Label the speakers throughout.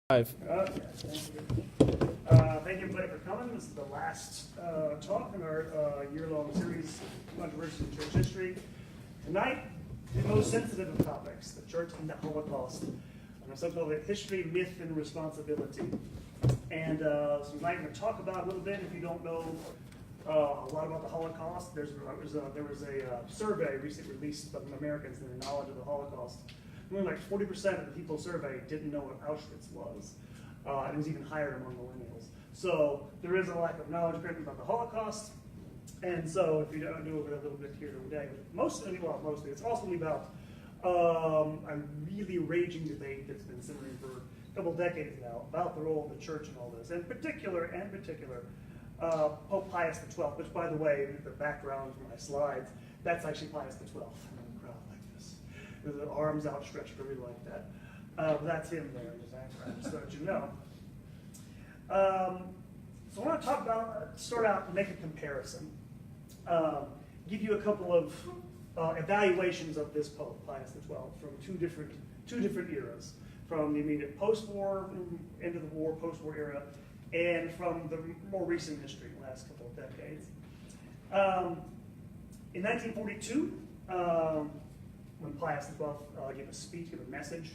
Speaker 1: Thank you everybody for coming. This is the last talk in our year-long series, Controversies in Church History. Tonight, the most sensitive of topics, the church and the Holocaust, and something called history, myth, and responsibility. And so tonight we're going to talk about a little bit, if you don't know a lot about the Holocaust, there was a survey recently released by Americans in their knowledge of the Holocaust. Only like 40% of the people surveyed didn't know what Auschwitz was. And it was even higher among millennials. So there is a lack of knowledge apparently about the Holocaust. And so if you don't do a little bit here today, mostly it's also about a really raging debate that's been simmering for a couple decades now about the role of the church in all this. In particular, Pope Pius XII, which by the way, the background for my slides, that's actually Pius XII. With the arms outstretched, I really like that. That's him there in the background, just so that you know. So I want to start out and make a comparison. Give you a couple of evaluations of this Pope, Pius XII, from two different eras, from the immediate post-war, end of the war, post-war era, and from the more recent history, the last couple of decades. In 1942, when Pius XII gave a message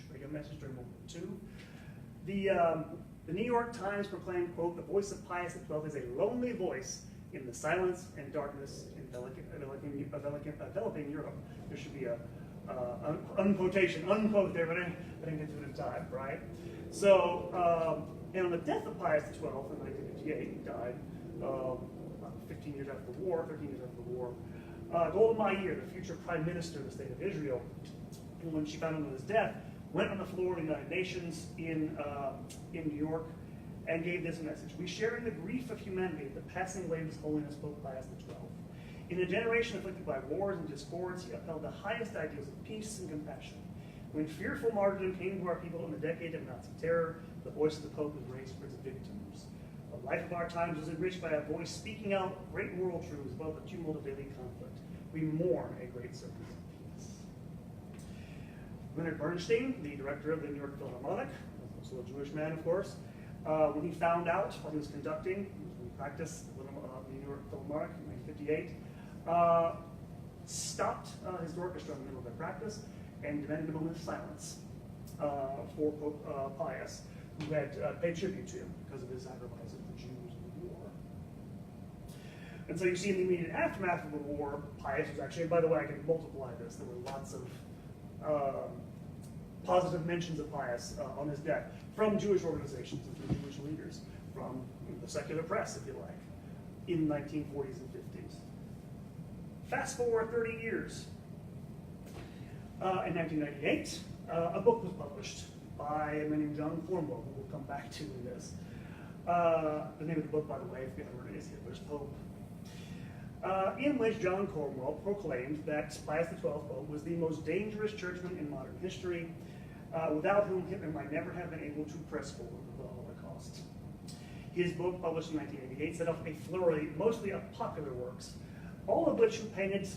Speaker 1: during World War II. The New York Times proclaimed, quote, "The voice of Pius XII is a lonely voice in the silence and darkness enveloping Europe." There should be a unquote there, but I didn't get to it in time, right? So, and on the death of Pius XII in 1958, he died 13 years after the war. Golda Meir, the future prime minister of the state of Israel, when she found out of his death, went on the floor of the United Nations in New York and gave this message: "We share in the grief of humanity at the passing away of His Holiness Pope Pius XII. In a generation afflicted by wars and discords, he upheld the highest ideals of peace and compassion. When fearful martyrdom came to our people in the decade of Nazi terror, the voice of the Pope was raised for its victims. The life of our times was enriched by a voice speaking out great moral truths above the tumult of daily conflict. We mourn a great servant of peace." Leonard Bernstein, the director of the New York Philharmonic, also a Jewish man, of course, when he found out while he was conducting, he was in practice at the New York Philharmonic in 1958, stopped his orchestra in the middle of their practice and demanded a moment of silence for Pope Pius, who had paid tribute to him because of his sacrifice of the Jews in the war. And so you see in the immediate aftermath of the war, Pius was actually, and by the way, I can multiply this, there were lots of positive mentions of Pius on his death from Jewish organizations and from Jewish leaders, from the secular press, if you like, in the 1940s and 50s. Fast forward 30 years. In 1998, a book was published by a man named John Cornwell, who we'll come back to in this. The name of the book, by the way, if you haven't heard it, is Hitler's Pope. In which John Cornwell proclaimed that Pius XII Pope was the most dangerous churchman in modern history, without whom Hitler might never have been able to press forward with the Holocaust. His book, published in 1988, set off a flurry, mostly of popular works, all of which painted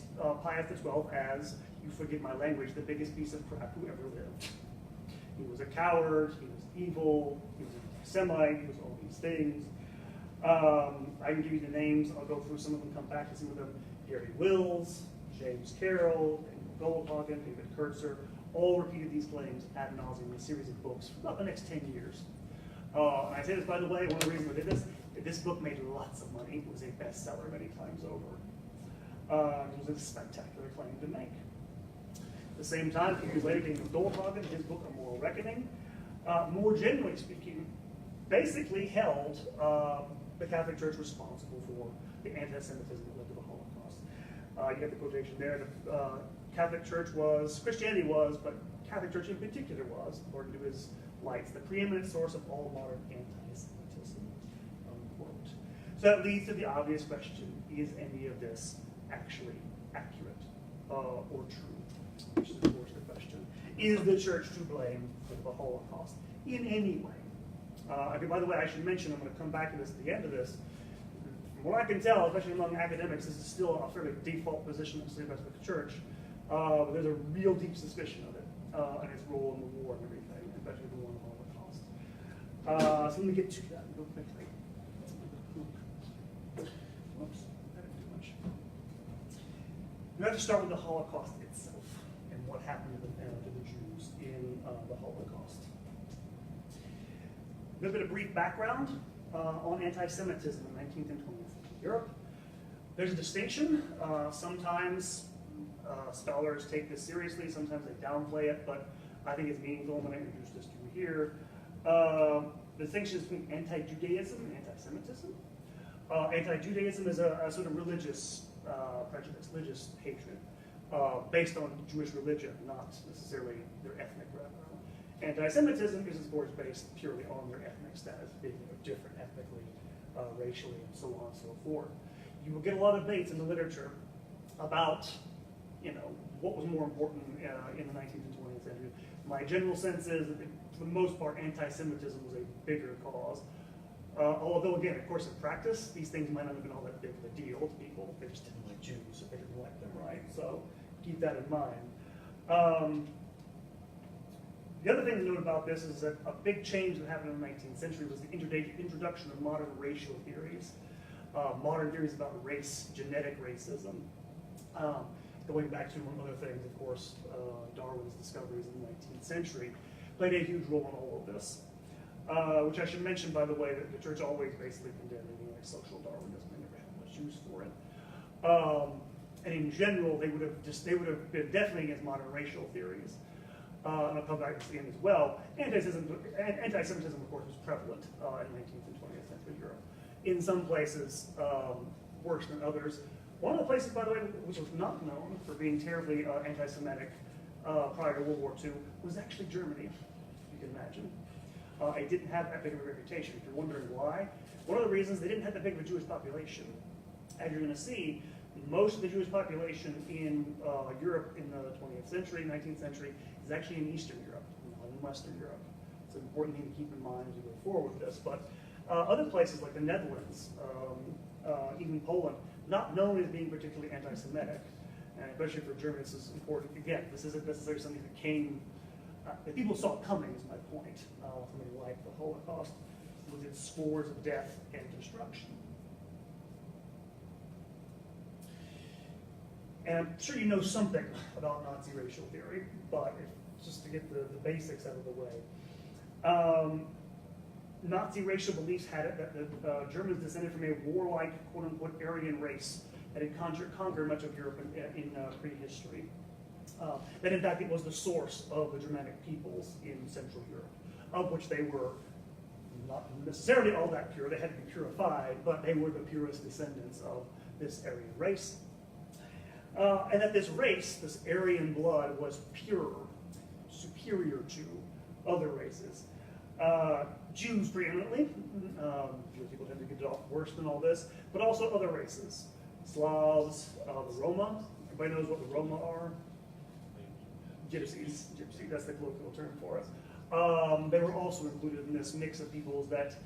Speaker 1: Pius XII as, you forgive my language, the biggest piece of crap who ever lived. He was a coward, he was evil, he was a Semite, he was all these things. I can give you the names, I'll go through some of them, come back to some of them. Gary Wills, James Carroll, Goldhagen, David Kurtzer, all repeated these claims ad nauseum in a series of books for about the next 10 years. And I say this, by the way, one of the reasons I did this book made lots of money. It was a bestseller many times over. It was a spectacular claim to make. At the same time, a few years later, David Goldhagen, his book, A Moral Reckoning, more generally speaking, basically held the Catholic Church responsible for the anti-Semitism that led to the Holocaust. You get the quotation there. The Catholic Church was, Christianity was, but Catholic Church in particular was, according to his lights, the preeminent source of all modern anti-Semitism, unquote. So that leads to the obvious question: is any of this actually accurate or true? Which is, of course, the question. Is the Church to blame for the Holocaust in any way? By the way, I should mention, I'm going to come back to this at the end of this. From what I can tell, especially among academics, this is still a fairly default position of the Catholic Church. But there's a real deep suspicion of it and its role in the war and everything, especially the war in the Holocaust. So let me get to that real quickly. Whoops, I didn't do much. We have to start with the Holocaust itself and what happened to the Jews in the Holocaust. A little bit of brief background on anti-Semitism in the 19th and 20th century Europe. There's a distinction. Sometimes scholars take this seriously, sometimes they downplay it, but I think it's meaningful when I introduce this to you here. The distinction is between anti-Judaism and anti-Semitism. Anti-Judaism is a sort of religious prejudice, religious hatred, based on Jewish religion, not necessarily their ethnic background. Anti-Semitism is, of course, based purely on their ethnic status, being different ethnically, racially, and so on and so forth. You will get a lot of debates in the literature about, what was more important in the 19th and 20th century. My general sense is that, for the most part, anti-Semitism was a bigger cause. Although, again, of course, in practice, these things might not have been all that big of a deal to people. They just didn't like Jews, so they didn't like them, right? So keep that in mind. The other thing to note about this is that a big change that happened in the 19th century was the introduction of modern racial theories. Modern theories about race, genetic racism. Going back to, among other things, of course, Darwin's discoveries in the 19th century played a huge role in all of this. Which I should mention, by the way, that the church always basically condemned anything like social Darwinism. They never had much use for it. And in general, they would have been definitely against modern racial theories. And I'll come back to the end as well. Anti-Semitism, of course, was prevalent in 19th and 20th century Europe. In some places, worse than others. One of the places, by the way, which was not known for being terribly anti-Semitic prior to World War II was actually Germany, you can imagine. It didn't have that big of a reputation. If you're wondering why, one of the reasons they didn't have that big of a Jewish population. As you're going to see, most of the Jewish population in Europe in the 20th century, 19th century, is actually in Eastern Europe, not in Western Europe. It's an important thing to keep in mind as we go forward with this. But other places like the Netherlands, even Poland, not known as being particularly anti-Semitic, and especially for Germany, this is important. Again, this isn't necessarily something that came, that people saw coming, is my point. Something like the Holocaust, with its scores of death and destruction. And I'm sure you know something about Nazi racial theory, but just to get the basics out of the way. Nazi racial beliefs had it that the Germans descended from a warlike, quote-unquote, Aryan race that had conquered much of Europe in prehistory. That, in fact, it was the source of the Germanic peoples in Central Europe, of which they were not necessarily all that pure. They had to be purified, but they were the purest descendants of this Aryan race. And that this race, this Aryan blood, was pure, superior to other races. Jews preeminently. Jewish people tend to get it off worse than all this, but also other races. Slavs, the Roma. Everybody knows what the Roma are? Gypsies, that's the colloquial term for us. They were also included in this mix of peoples that,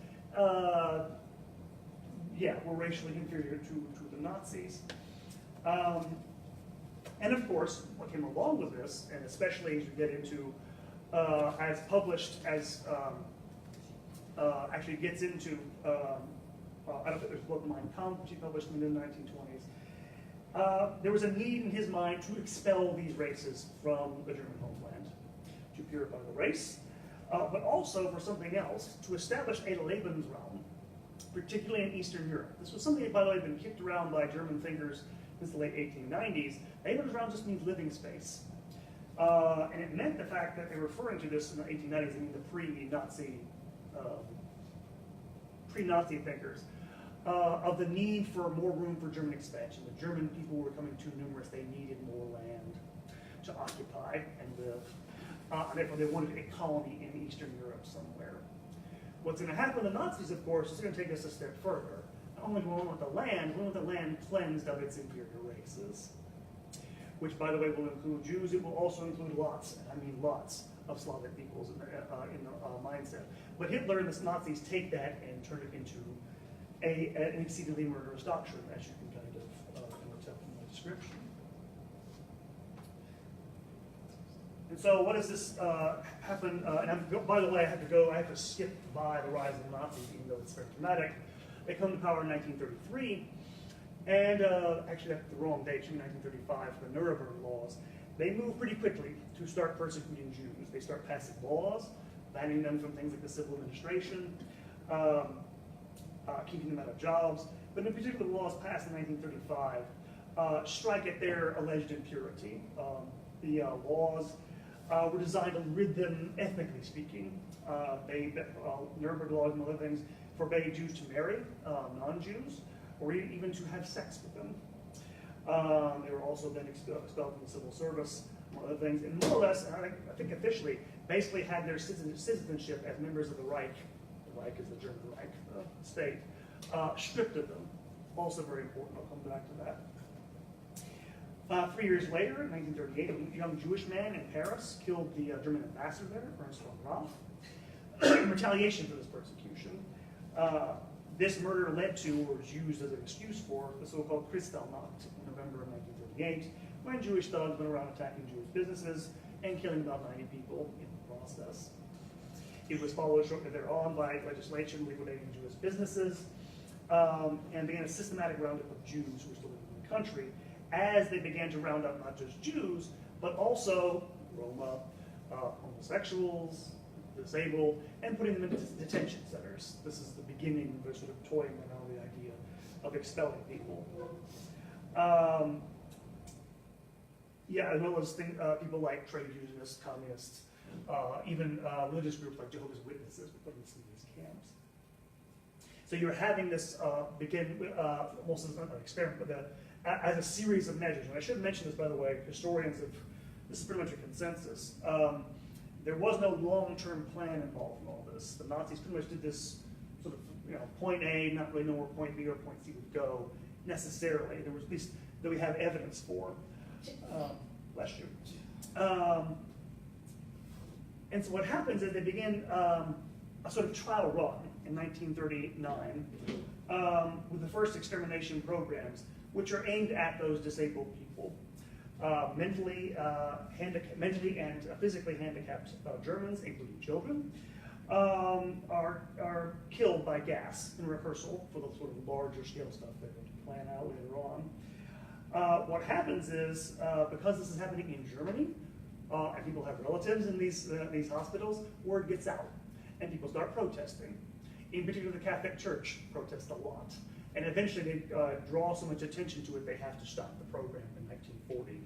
Speaker 1: were racially inferior to the Nazis. And of course, what came along with this, and especially as you get into, as published, as actually gets into, I don't think there's a book, Mein Kampf, which he published in the mid-1920s. There was a need in his mind to expel these races from the German homeland, to purify the race, but also for something else, to establish a Lebensraum, particularly in Eastern Europe. This was something that, by the way, had been kicked around by German thinkers since the late 1890s. Lebensraum just means living space. And it meant the fact that they were referring to this in the 1890s, I mean the pre-Nazi thinkers, of the need for more room for German expansion. The German people were becoming too numerous. They needed more land to occupy and live. And therefore, they wanted a colony in Eastern Europe somewhere. What's going to happen to the Nazis, of course, is going to take us a step further. Not only do we want the land, we want the land cleansed of its inferior races, which, by the way, will include Jews. It will also include lots of Slavic peoples in the mindset. But Hitler and the Nazis take that and turn it into an exceedingly murderous doctrine, as you can kind of tell from the description. And so what does this happen? By the way, I have to skip by the rise of the Nazis, even though it's very dramatic. They come to power in 1933, and actually that's the wrong date, 1935, for the Nuremberg laws. They move pretty quickly to start persecuting Jews. They start passing laws, banning them from things like the civil administration, keeping them out of jobs. But in particular, the laws passed in 1935 strike at their alleged impurity. The laws were designed to rid them, ethnically speaking. Nuremberg laws and other things forbade Jews to marry non-Jews or even to have sex with them. They were also then expelled from the civil service, among other things, and more or less, and I think officially, basically had their citizenship as members of the Reich. The Reich is the German Reich state, stripped of them. Also very important. I'll come back to that. 3 years later, in 1938, a young Jewish man in Paris killed the German ambassador there, Ernst von Graf, in retaliation for this persecution. This murder led to, or was used as an excuse for, the so-called Kristallnacht in November of 1938, when Jewish thugs went around attacking Jewish businesses and killing about 90 people in the process. It was followed shortly thereon by legislation liquidating Jewish businesses, and began a systematic roundup of Jews who were still living in the country, as they began to round up not just Jews, but also Roma, homosexuals, disabled, and putting them into detention centers. This is the beginning of their sort of toying around the idea of expelling people. As well as people like trade unionists, communists, even religious groups like Jehovah's Witnesses were put in these camps. So you're having this begin almost as an experiment, but as a series of measures. And I should mention this, by the way, historians have, this is pretty much a consensus. There was no long-term plan involved in all this. The Nazis pretty much did this sort of, point A, not really know where point B or point C would go necessarily. There was at least that we have evidence for. Bless you. And so what happens is they begin a sort of trial run in 1939 with the first extermination programs, which are aimed at those disabled people. Mentally and physically handicapped Germans, including children, are killed by gas in rehearsal for the sort of larger scale stuff they're going to plan out later on. What happens is, because this is happening in Germany, and people have relatives in these hospitals, word gets out, and people start protesting. In particular, the Catholic Church protests a lot. And eventually they draw so much attention to it, they have to stop the program in 1940.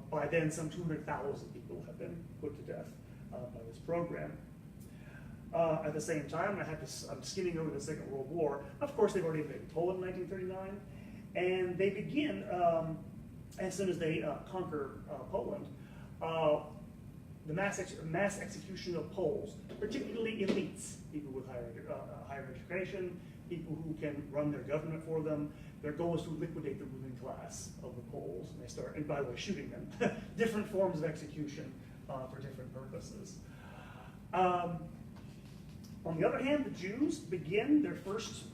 Speaker 1: By then, some 200,000 people have been put to death by this program. At the same time, I'm skimming over the Second World War. Of course, they've already been told in 1939, and they begin, as soon as they conquer Poland, the mass execution of Poles, particularly elites, people with higher education, people who can run their government for them. Their goal is to liquidate the ruling class of the Poles, and they start, and by the way, shooting them. Different forms of execution for different purposes. On the other hand, the Jews begin their first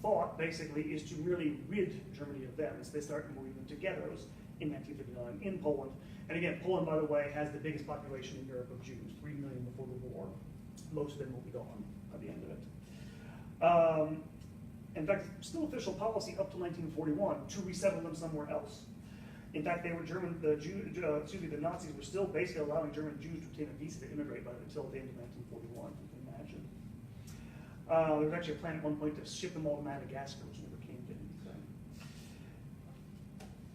Speaker 1: thought, basically, is to really rid Germany of them. So they start moving them to ghettos in 1939 in Poland. And again, Poland, by the way, has the biggest population in Europe of Jews, 3 million before the war. Most of them will be gone by the end of it. In fact, still official policy up to 1941 to resettle them somewhere else. In fact, they were the Nazis were still basically allowing German Jews to obtain a visa to immigrate until the end of 1941, you can imagine. There was actually a plan at one point to ship them all to Madagascar, which never came to anything.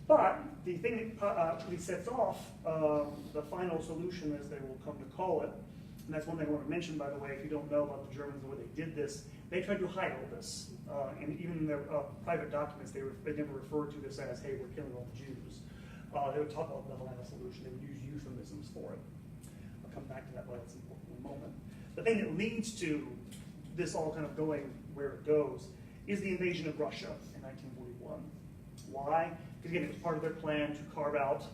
Speaker 1: But the thing that really sets off the final solution, as they will come to call it, and that's one thing I want to mention, by the way, if you don't know about the Germans and the way they did this, they tried to hide all this. And even in their private documents, they never referred to this as, hey, we're killing all the Jews. They would talk about the final solution. They would use euphemisms for it. I'll come back to that, why that's important in a moment. The thing that leads to this all kind of going where it goes is the invasion of Russia in 1941. Why? Because again, it was part of their plan to carve out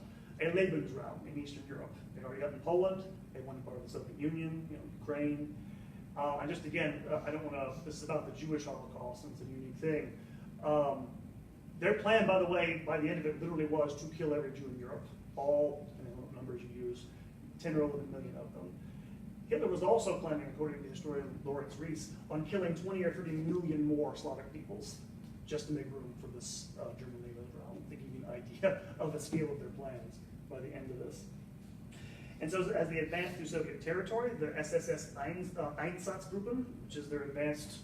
Speaker 1: a Lebensraum in Eastern Europe. They'd already gotten Poland. They wanted part of the Soviet Union, Ukraine. And just again, I don't want to, this is about the Jewish Holocaust, and it's a unique thing. Their plan, by the way, by the end of it, literally was to kill every Jew in Europe, all, and numbers you use, 10 or 11 million of them. Hitler was also planning, according to historian Lawrence Rees, on killing 20 or 30 million more Slavic peoples just to make room for this German Lebensraum, to give you an idea of the scale of their plans by the end of this. And so as they advanced through Soviet territory, the SSS Einsatzgruppen, which is their advanced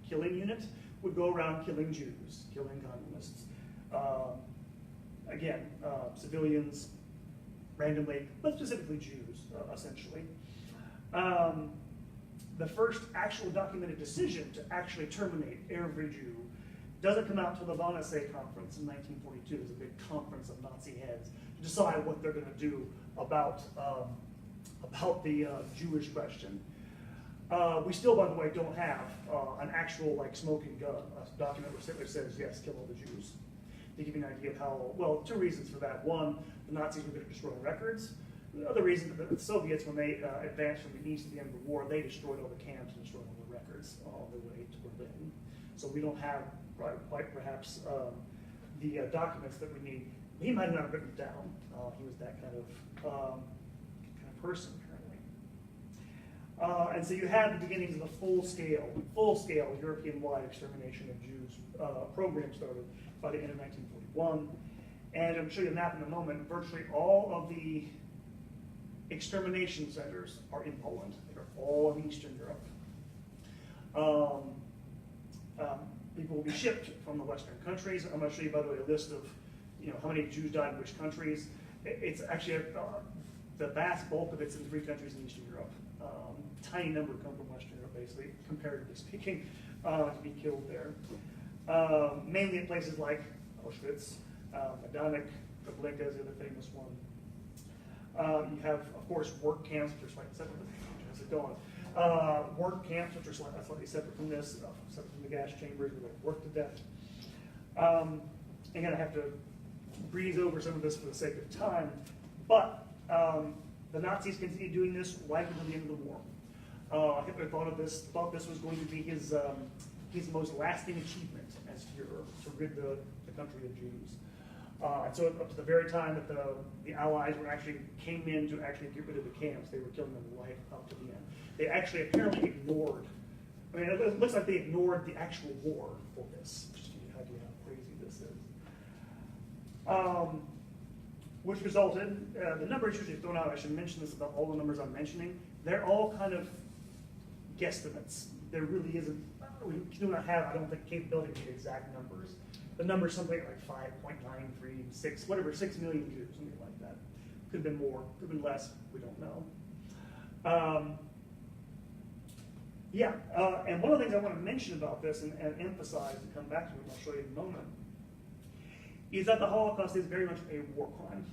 Speaker 1: killing unit, would go around killing Jews, killing communists. Again, civilians, randomly, but specifically Jews, essentially. The first actual documented decision to actually terminate every Jew doesn't come out until the Wannsee Conference in 1942. There's a big conference of Nazi heads to decide what they're going to do about the Jewish question. We still, by the way, don't have an actual smoking gun, a document which says, yes, kill all the Jews. To give you an idea of how, well, two reasons for that. One, the Nazis were going to destroy records. The other reason, the Soviets, when they advanced from the east at the end of the war, they destroyed all the camps and destroyed all the records on their way to Berlin. So we don't have, quite perhaps, the documents that we need. He might not have written it down. He was that kind of person, apparently. And so you have the beginnings of the full-scale European-wide extermination of Jews program started by the end of 1941. And I'm going to show you a map in a moment. Virtually all of the extermination centers are in Poland. They're all in Eastern Europe. People will be shipped from the Western countries. I'm going to show you, by the way, a list of how many Jews died in which countries. It's actually the vast bulk of it's in 3 countries in Eastern Europe. Tiny number come from Western Europe, basically, comparatively speaking, to be killed there. Mainly in places like Auschwitz, Majdanek, Treblinka is the other famous one. You have, of course, work camps, which are slightly separate. How's it going? Work camps, which are slightly separate from this, separate from the gas chambers where they work to death. Again, I have to breeze over some of this for the sake of time, but the Nazis continued doing this right until the end of the war. Hitler thought this was going to be his most lasting achievement as Führer, to rid the country of Jews. And so up to the very time that the Allies came in to actually get rid of the camps, they were killing them right up to the end. They actually apparently ignored, it looks like they ignored the actual war for this, just to give you an idea how crazy this is. Which resulted, the numbers usually thrown out, I should mention this about all the numbers I'm mentioning, they're all kind of guesstimates. There really isn't, we do not have, I don't think, capability to get exact numbers. The number's something like 5.936, whatever, 6 million Jews, something like that. Could have been more, could have been less, we don't know. And one of the things I want to mention about this and emphasize and come back to it, and I'll show you in a moment, is that the Holocaust is very much a war crime.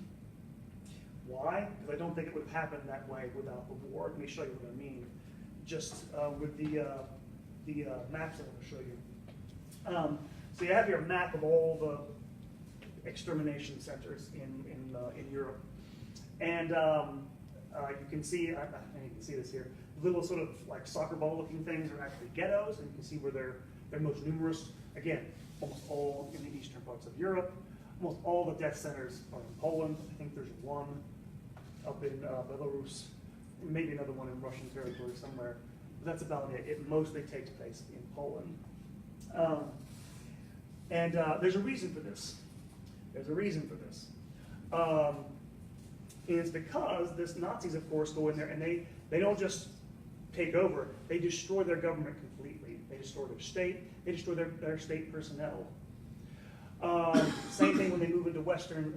Speaker 1: Why? Because I don't think it would have happened that way without the war. Let me show you what I mean. Just with the maps that I'm going to show you. So you have your map of all the extermination centers in Europe. And you can see, and you can see this here, little sort of like soccer ball looking things are actually ghettos, and you can see where they're most numerous. Again, almost all in the eastern parts of Europe. Almost all the death centers are in Poland. I think there's one up in Belarus, maybe another one in Russian territory somewhere. But that's about it. It mostly takes place in Poland. There's a reason for this. There's a reason for this. It's because this Nazis, of course, go in there and they don't just take over. They destroy their government completely. They destroy their state. They destroy their state personnel. Same thing when they move into western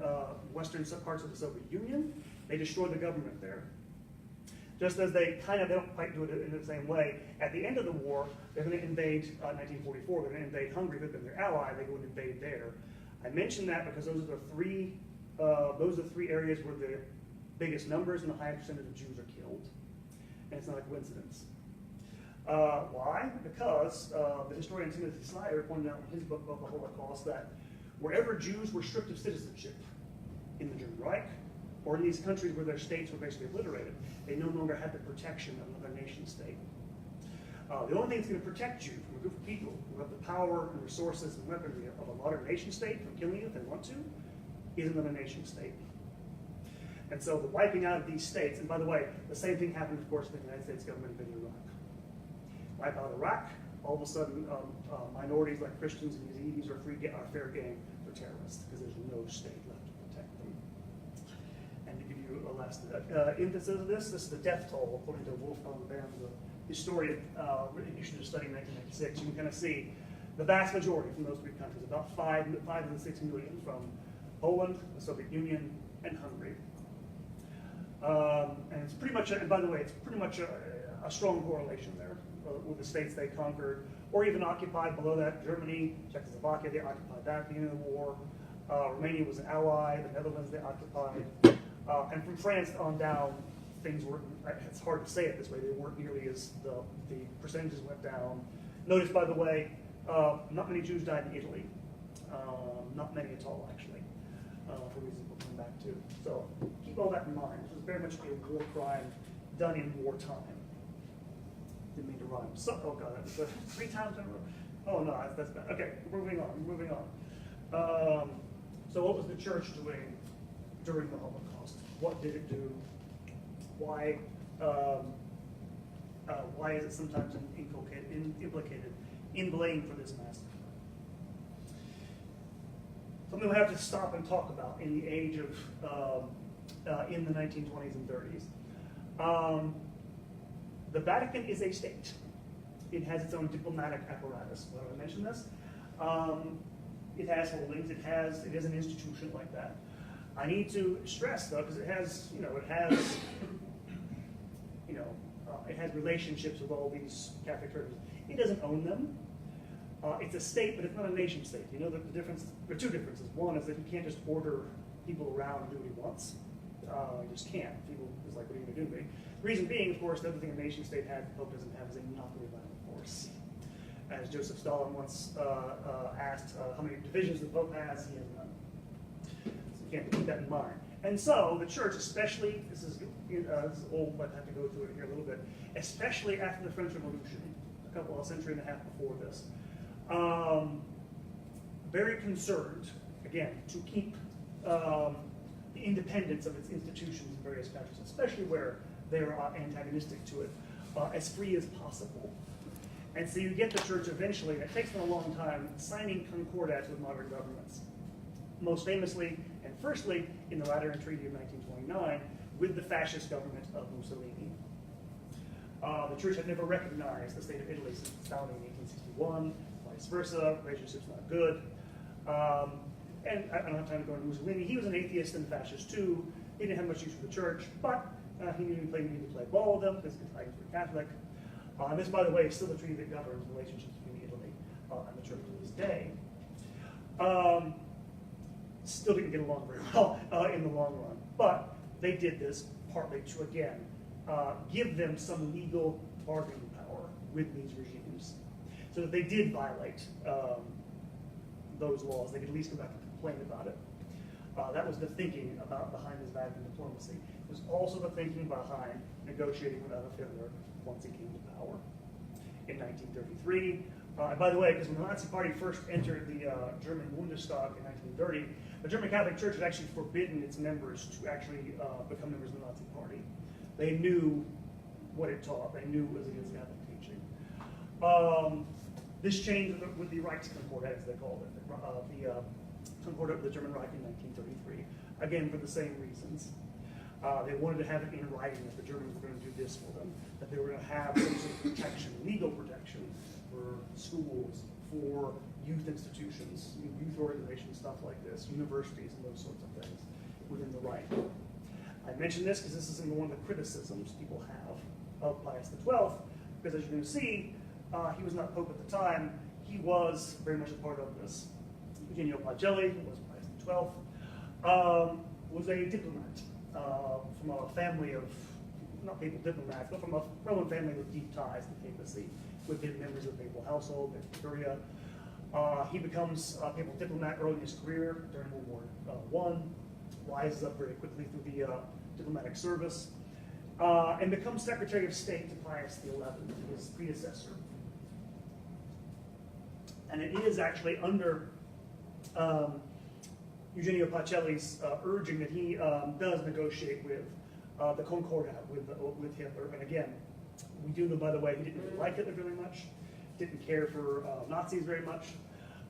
Speaker 1: parts of the Soviet Union. They destroy the government there. Just as they don't quite do it in the same way. At the end of the war, they're going to invade 1944. They're going to invade Hungary. They've been their ally. They go and invade there. I mention that because those are the three areas where the biggest numbers and the highest percentage of Jews are killed. And it's not a coincidence. Why? Because the historian Timothy Snyder pointed out in his book about the Holocaust that wherever Jews were stripped of citizenship in the German Reich, or in these countries where their states were basically obliterated, they no longer had the protection of another nation state. The only thing that's going to protect you from a group of people who have the power and resources and weaponry of a modern nation state from killing you if they want to, is another nation state. And so the wiping out of these states, and by the way, the same thing happened, of course, in the United States government in Iraq. Wipe out Iraq, all of a sudden minorities like Christians and Yazidis are fair game for terrorists because there's no state left to protect them. And to give you a last emphasis of this is the death toll, according to Wolfgang Baum, the historian issued a study in 1996. You can kind of see the vast majority from those three countries, about 5 of the 6 million from Poland, the Soviet Union, and Hungary. And it's pretty much, and by the way, it's pretty much a strong correlation there with the states they conquered, or even occupied. Below that, Germany, Czechoslovakia, they occupied that at the beginning of the war. Romania was an ally, the Netherlands they occupied. And from France on down, things weren't, it's hard to say it this way, they weren't nearly as, the percentages went down. Notice, by the way, not many Jews died in Italy. Not many at all, actually, for reasons we'll come back to. So keep all that in mind. This was very much a war crime done in wartime. Didn't mean to rhyme. So, oh god, that was 3 times in a row. Oh no, that's bad. Okay, moving on. So what was the church doing during the Holocaust? What did it do? Why is it sometimes implicated in blame for this massacre? Something we have to stop and talk about in the age of, in the 1920s and 30s. The Vatican is a state. It has its own diplomatic apparatus. Why do I mention this? It has holdings. It is an institution like that. I need to stress though, because it has relationships with all these Catholic churches. It doesn't own them. It's a state, but it's not a nation state. You know the difference? There are 2 differences. One is that you can't just order people around to do what he wants. You just can't. People is like, what are you going to do to me? The reason being, of course, the other thing a nation state has, the Pope doesn't have, is a monopoly of violent force. As Joseph Stalin once asked how many divisions the Pope has, he has none. So you can't keep that in mind. And so the church, especially, this is old, but I have to go through it here a little bit, especially after the French Revolution, a century and a half before this, very concerned, again, to keep the independence of its institutions in various countries, especially where they are antagonistic to it, as free as possible. And so you get the church eventually, and it takes them a long time, signing concordats with modern governments. Most famously, and firstly, in the Lateran Treaty of 1929, with the fascist government of Mussolini. The church had never recognized the state of Italy since its founding in 1861, vice versa, relationship's not good. And I don't have time to go into Mussolini. He was an atheist and fascist too. He didn't have much use for the church, but he needed to play ball with them because his Italians were Catholic. And this, by the way, is still the treaty that governs relationships between Italy and the church to this day. Still didn't get along very well in the long run, but they did this partly to, again, give them some legal bargaining power with these regimes, so that they did violate those laws. They could at least come back and complain about it. That was the thinking behind this Vatican diplomacy. It was also the thinking behind negotiating with Adolf Hitler once he came to power in 1933. And by the way, because when the Nazi Party first entered the German Bundestag in 1930, the German Catholic Church had actually forbidden its members to actually become members of the Nazi Party. They knew what it taught. They knew it was against Catholic teaching. This changed with the Reichskonkordat, as they called it, the Concordat of the German Reich in 1933, again for the same reasons. They wanted to have it in writing that the Germans were going to do this for them, that they were going to have some sort of protection, legal protection for schools, for youth institutions, youth organizations, stuff like this, universities and those sorts of things within the Reich. I mention this because this is one of the criticisms people have of Pius XII, because as you're going to see, he was not Pope at the time. He was very much a part of this. Eugenio Pagelli, who was Pius XII, was a diplomat from a family of, not papal diplomats, but from a Roman family with deep ties to papacy, with members of the papal household, Curia. He becomes a papal diplomat early in his career during World War I, rises up very quickly through the diplomatic service, and becomes Secretary of State to Pius XI, his predecessor. And it is actually under Eugenio Pacelli's urging that he does negotiate with the Concordat, with Hitler. And again, we do know, by the way, he didn't really like Hitler very much, didn't care for Nazis very much.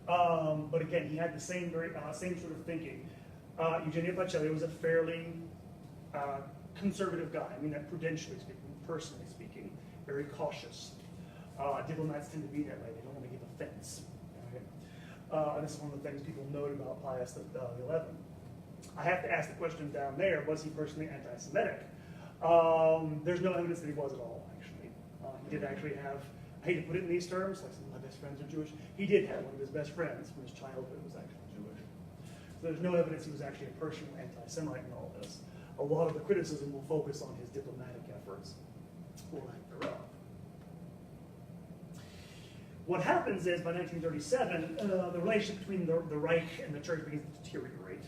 Speaker 1: But again, he had the same sort of thinking. Eugenio Pacelli was a fairly conservative guy. I mean that prudentially speaking, personally speaking, very cautious. Diplomats tend to be that way. They don't want to give offense. Right? And this is one of the things people note about Pius XI. I have to ask the question down there, was he personally anti-Semitic? There's no evidence that he was at all, actually. He did actually have, I hate to put it in these terms, like some of my best friends are Jewish, he did have one of his best friends from his childhood was actually Jewish. So there's no evidence he was actually a personal anti-Semite in all this. A lot of the criticism will focus on his diplomatic efforts, or lack thereof. What happens is, by 1937, the relationship between the Reich and the church begins to deteriorate.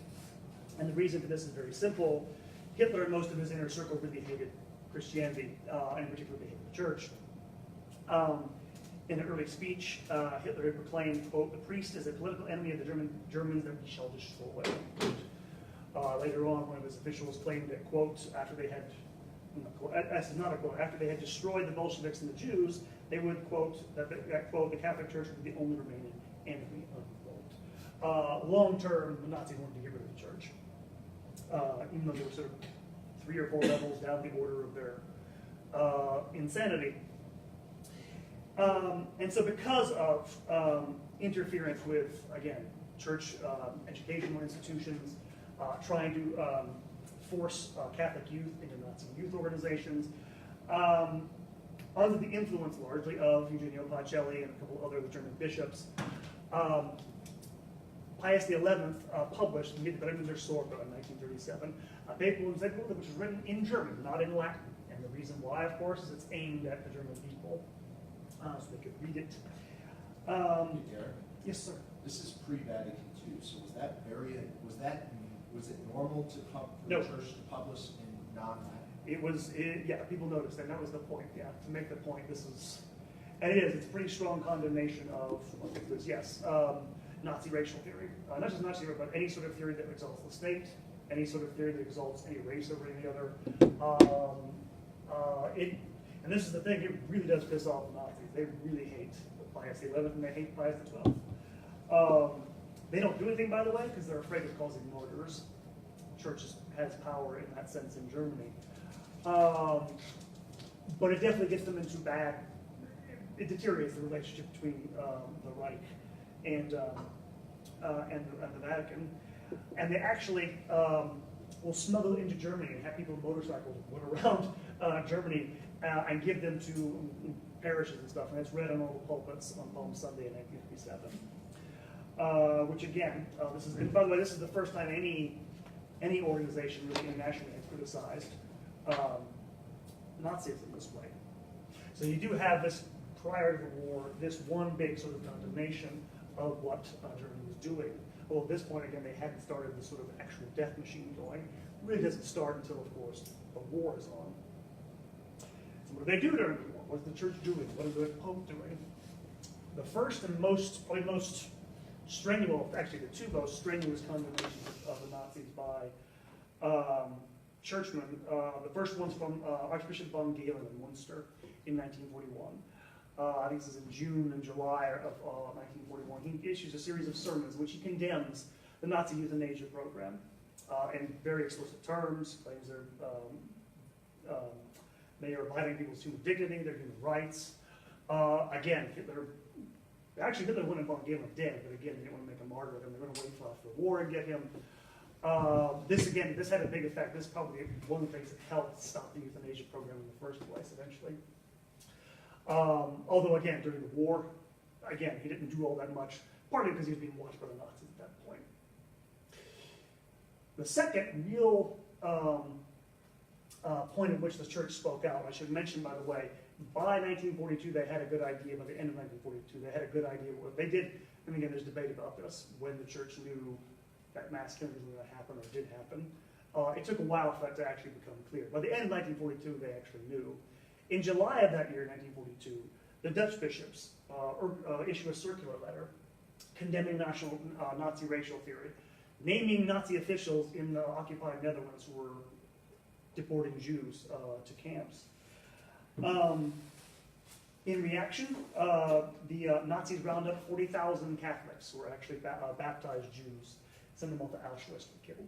Speaker 1: And the reason for this is very simple. Hitler and most of his inner circle really hated Christianity, and in particular they hated the church. In an early speech, Hitler had proclaimed, quote, "The priest is a political enemy of the Germans that we shall destroy." Later on, one of his officials claimed that, quote, after they had, not a quote, after they had destroyed the Bolsheviks and the Jews, they would, quote, that quote, "the Catholic Church would be the only remaining enemy," unquote. Long term, the Nazis wanted to get rid of the church, even though they were sort of 3 or 4 levels down the order of their insanity. And so because of interference with, again, church educational institutions, trying to force Catholic youth into Nazi youth organizations, under the influence largely of Eugenio Pacelli and a couple other German bishops, Pius XI published the Mitteilung der Sorge in 1937, a paper which was written in German, not in Latin. And the reason why, of course, is it's aimed at the German people, so they could read it.
Speaker 2: Derek?
Speaker 1: Yes, sir.
Speaker 2: This is pre-Vatican II, so was it normal for the church to publish in non-Latin?
Speaker 1: Yeah, people noticed, and that was the point, yeah, to make the point, and it's a pretty strong condemnation of, yes, Nazi racial theory. Not just Nazi, but any sort of theory that exalts the state, any sort of theory that exalts any race over any other. And this is the thing, it really does piss off the Nazis. They really hate Pius XI and they hate Pius XII. They don't do anything, by the way, because they're afraid of causing martyrs. The church has power in that sense in Germany. But it definitely gets them into it deteriorates the relationship between the Reich and the Vatican. And they actually will smuggle into Germany and have people with motorcycles run around Germany and give them to parishes and stuff. And it's read on all the pulpits on Palm Sunday in 1957. Which again, by the way, this is the first time any organization really internationally has criticized Nazism this way. So you do have this, prior to the war, this one big sort of condemnation of what Germany was doing. Well, at this point, again, they hadn't started the sort of actual death machine going. It really doesn't start until, of course, the war is on. So what do they do during the war? What's the church doing? What is the Pope doing? The first and probably most strenuous, actually the two most strenuous condemnations of the Nazis by churchmen. The first one's from Archbishop von Galen in Munster in 1941. I think this is in June and July of 1941. He issues a series of sermons in which he condemns the Nazi euthanasia program in very explicit terms. Claims they are violating people's human dignity, their human rights. Again, Hitler wanted von Galen dead, but again, they didn't want to make a martyr of him. They were going to wait for after the war and get him. This had a big effect. This is probably one of the things that helped stop the euthanasia program in the first place, eventually. Although, again, during the war, again, he didn't do all that much, partly because he was being watched by the Nazis at that point. The second real point at which the church spoke out, I should mention, by the way, by 1942, they had a good idea, by the end of 1942, they had a good idea what they did, and again, there's debate about this, when the church knew that mass killing was going to happen or did happen. It took a while for that to actually become clear. By the end of 1942, they actually knew. In July of that year, 1942, the Dutch bishops issue a circular letter condemning Nazi racial theory, naming Nazi officials in the occupied Netherlands who were deporting Jews to camps. In reaction, the Nazis round up 40,000 Catholics who were actually baptized Jews, send them off to Auschwitz to be killed.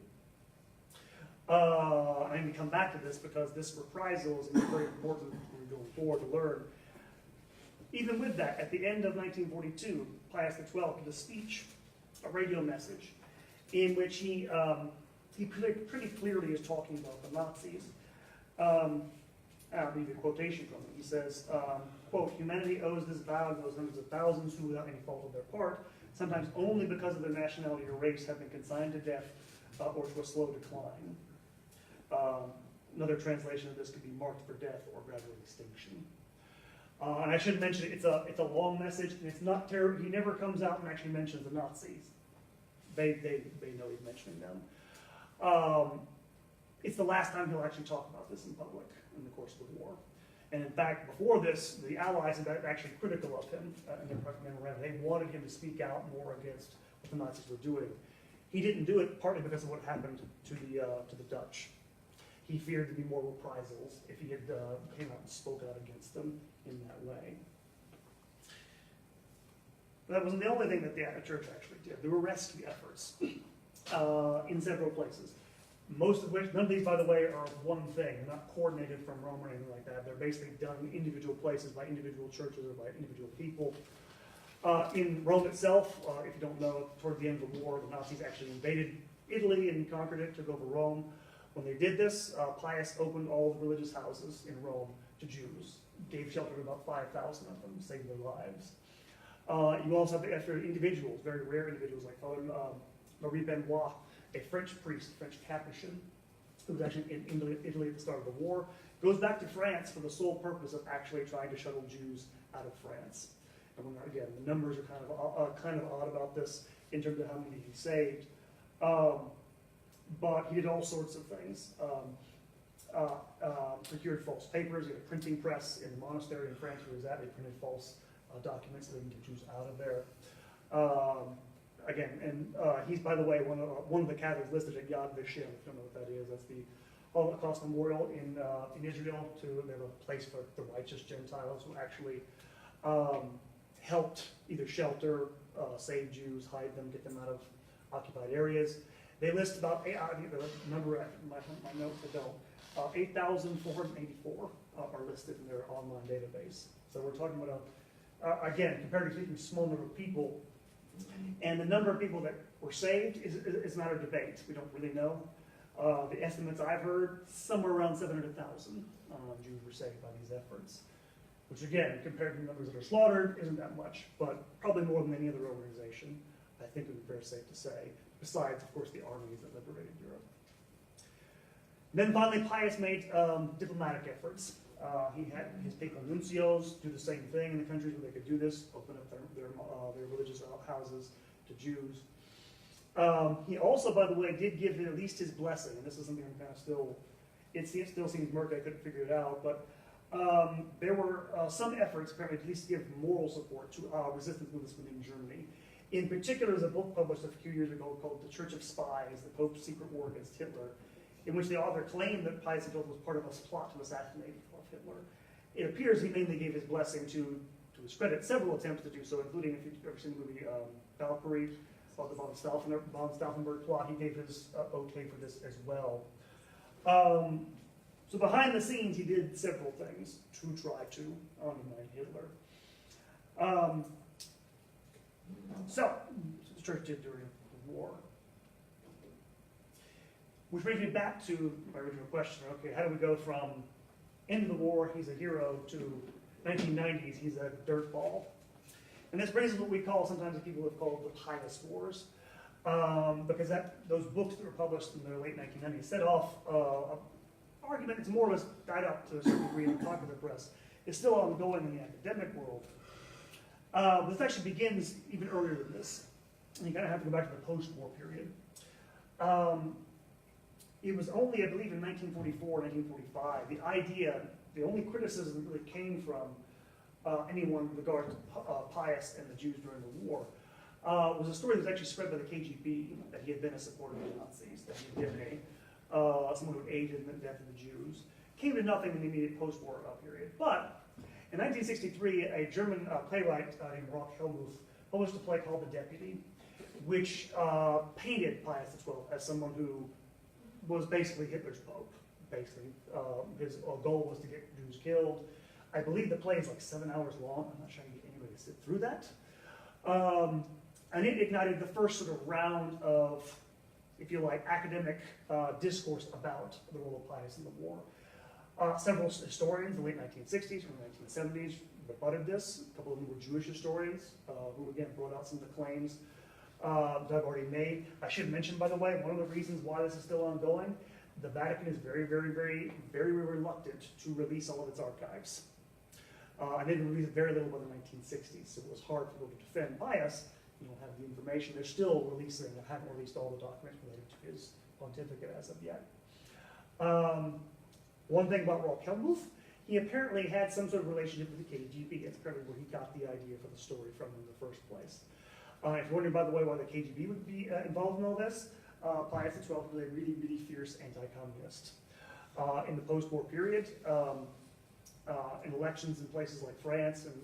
Speaker 1: I'm going to come back to this because this reprisal is very important going forward to learn. Even with that, at the end of 1942, Pius XII did a speech, a radio message, in which he pretty clearly is talking about the Nazis. I'll read a quotation from him. He says, quote, "Humanity owes this vow to those hundreds of thousands who, without any fault of their part, sometimes only because of their nationality or race, have been consigned to death or to a slow decline." Another translation of this could be marked for death or gradual extinction. And I should mention, it's a long message, and it's not terrible. He never comes out and actually mentions the Nazis. They know he's mentioning them. It's the last time he'll actually talk about this in public in the course of the war. And in fact, before this, the Allies had been actually critical of him in their memorandum. They wanted him to speak out more against what the Nazis were doing. He didn't do it partly because of what happened to the Dutch. He feared there'd be more reprisals if he had came out and spoke out against them in that way. But that wasn't the only thing that the church actually did. There were rescue efforts in several places. Most of which, none of these, by the way, are one thing. They're not coordinated from Rome or anything like that. They're basically done in individual places by individual churches or by individual people. In Rome itself, if you don't know, toward the end of the war, the Nazis actually invaded Italy and conquered it, took over Rome. When they did this, Pius opened all the religious houses in Rome to Jews, gave shelter to about 5,000 of them, saved their lives. You also have the effort of individuals, very rare individuals, like Father Marie Benoit, a French priest, French Capuchin, who was actually in Italy at the start of the war, goes back to France for the sole purpose of actually trying to shuttle Jews out of France. And again, the numbers are kind of odd about this in terms of how many he saved. But he did all sorts of things. Procured false papers. He had a printing press in the monastery in France where he was at. They printed false documents so they can get Jews out of there. Again, and he's, by the way, one of the Catholics listed at Yad Vashem. If you don't know what that is, that's the Holocaust memorial in Israel. They have a place for the righteous Gentiles who actually helped either shelter, save Jews, hide them, get them out of occupied areas. They list about, the number, my notes I don't, 8,484 are listed in their online database. So we're talking about, again, comparatively speaking, a small number of people. And the number of people that were saved is not a debate. We don't really know. The estimates I've heard, somewhere around 700,000 Jews were saved by these efforts. Which again, compared to the numbers that are slaughtered, isn't that much, but probably more than any other organization, I think it would be very safe to say, besides, of course, the armies that liberated Europe. Then finally, Pius made diplomatic efforts. He had his papal nuncios do the same thing in the countries where they could do this, open up their religious houses to Jews. He also, by the way, did give at least his blessing, and this is something I'm kind of still seems murky, I couldn't figure it out, but there were some efforts apparently to at least give moral support to resistance movements within Germany. In particular, there's a book published a few years ago called The Church of Spies, the Pope's Secret War Against Hitler, in which the author claimed that Pius XII was part of a plot to assassinate Hitler. It appears he mainly gave his blessing to his credit several attempts to do so, including, if you've ever seen the movie Valkyrie, about the von Stauffenberg plot, he gave his okay for this as well. So behind the scenes, he did several things to try to undermine Hitler. So the church did during the war. Which brings me back to my original question. Okay, how do we go from end of the war, he's a hero, to 1990s, he's a dirtball? And this brings us what we call, sometimes people have called the Pius Wars. Because those books that were published in the late 1990s set off an argument. It's more or less died up to a certain degree in the popular press. It's still ongoing in the academic world. This actually begins even earlier than this. And you kind of have to go back to the post-war period. It was only, I believe, in 1944, 1945, the only criticism that really came from anyone with regard to Pius and the Jews during the war, was a story that was actually spread by the KGB that he had been a supporter of the Nazis, that he had been someone who aided in the death of the Jews. Came to nothing in the immediate post-war period. But in 1963, a German playwright named Rolf Hellmuth published a play called The Deputy, which painted Pius XII as someone who was basically Hitler's pope. Basically, his goal was to get Jews killed. I believe the play is like 7 hours long. I'm not sure I can get anybody to sit through that. And it ignited the first sort of round of, if you like, academic discourse about the role of Pius in the war. Several historians in the late 1960s and 1970s rebutted this. A couple of them were Jewish historians who, again, brought out some of the claims that I've already made. I should mention, by the way, one of the reasons why this is still ongoing, the Vatican is very, very, very, very, very reluctant to release all of its archives. And they released very little by the 1960s, so it was hard for people to defend Pius. You don't have the information. They're still releasing, they haven't released all the documents related to his pontificate as of yet. One thing about Rolf Hellmuth, he apparently had some sort of relationship with the KGB. That's apparently where he got the idea for the story from in the first place. If you're wondering, by the way, why the KGB would be involved in all this, Pius XII was a really, really fierce anti-communist. In the post-war period, in elections in places like France and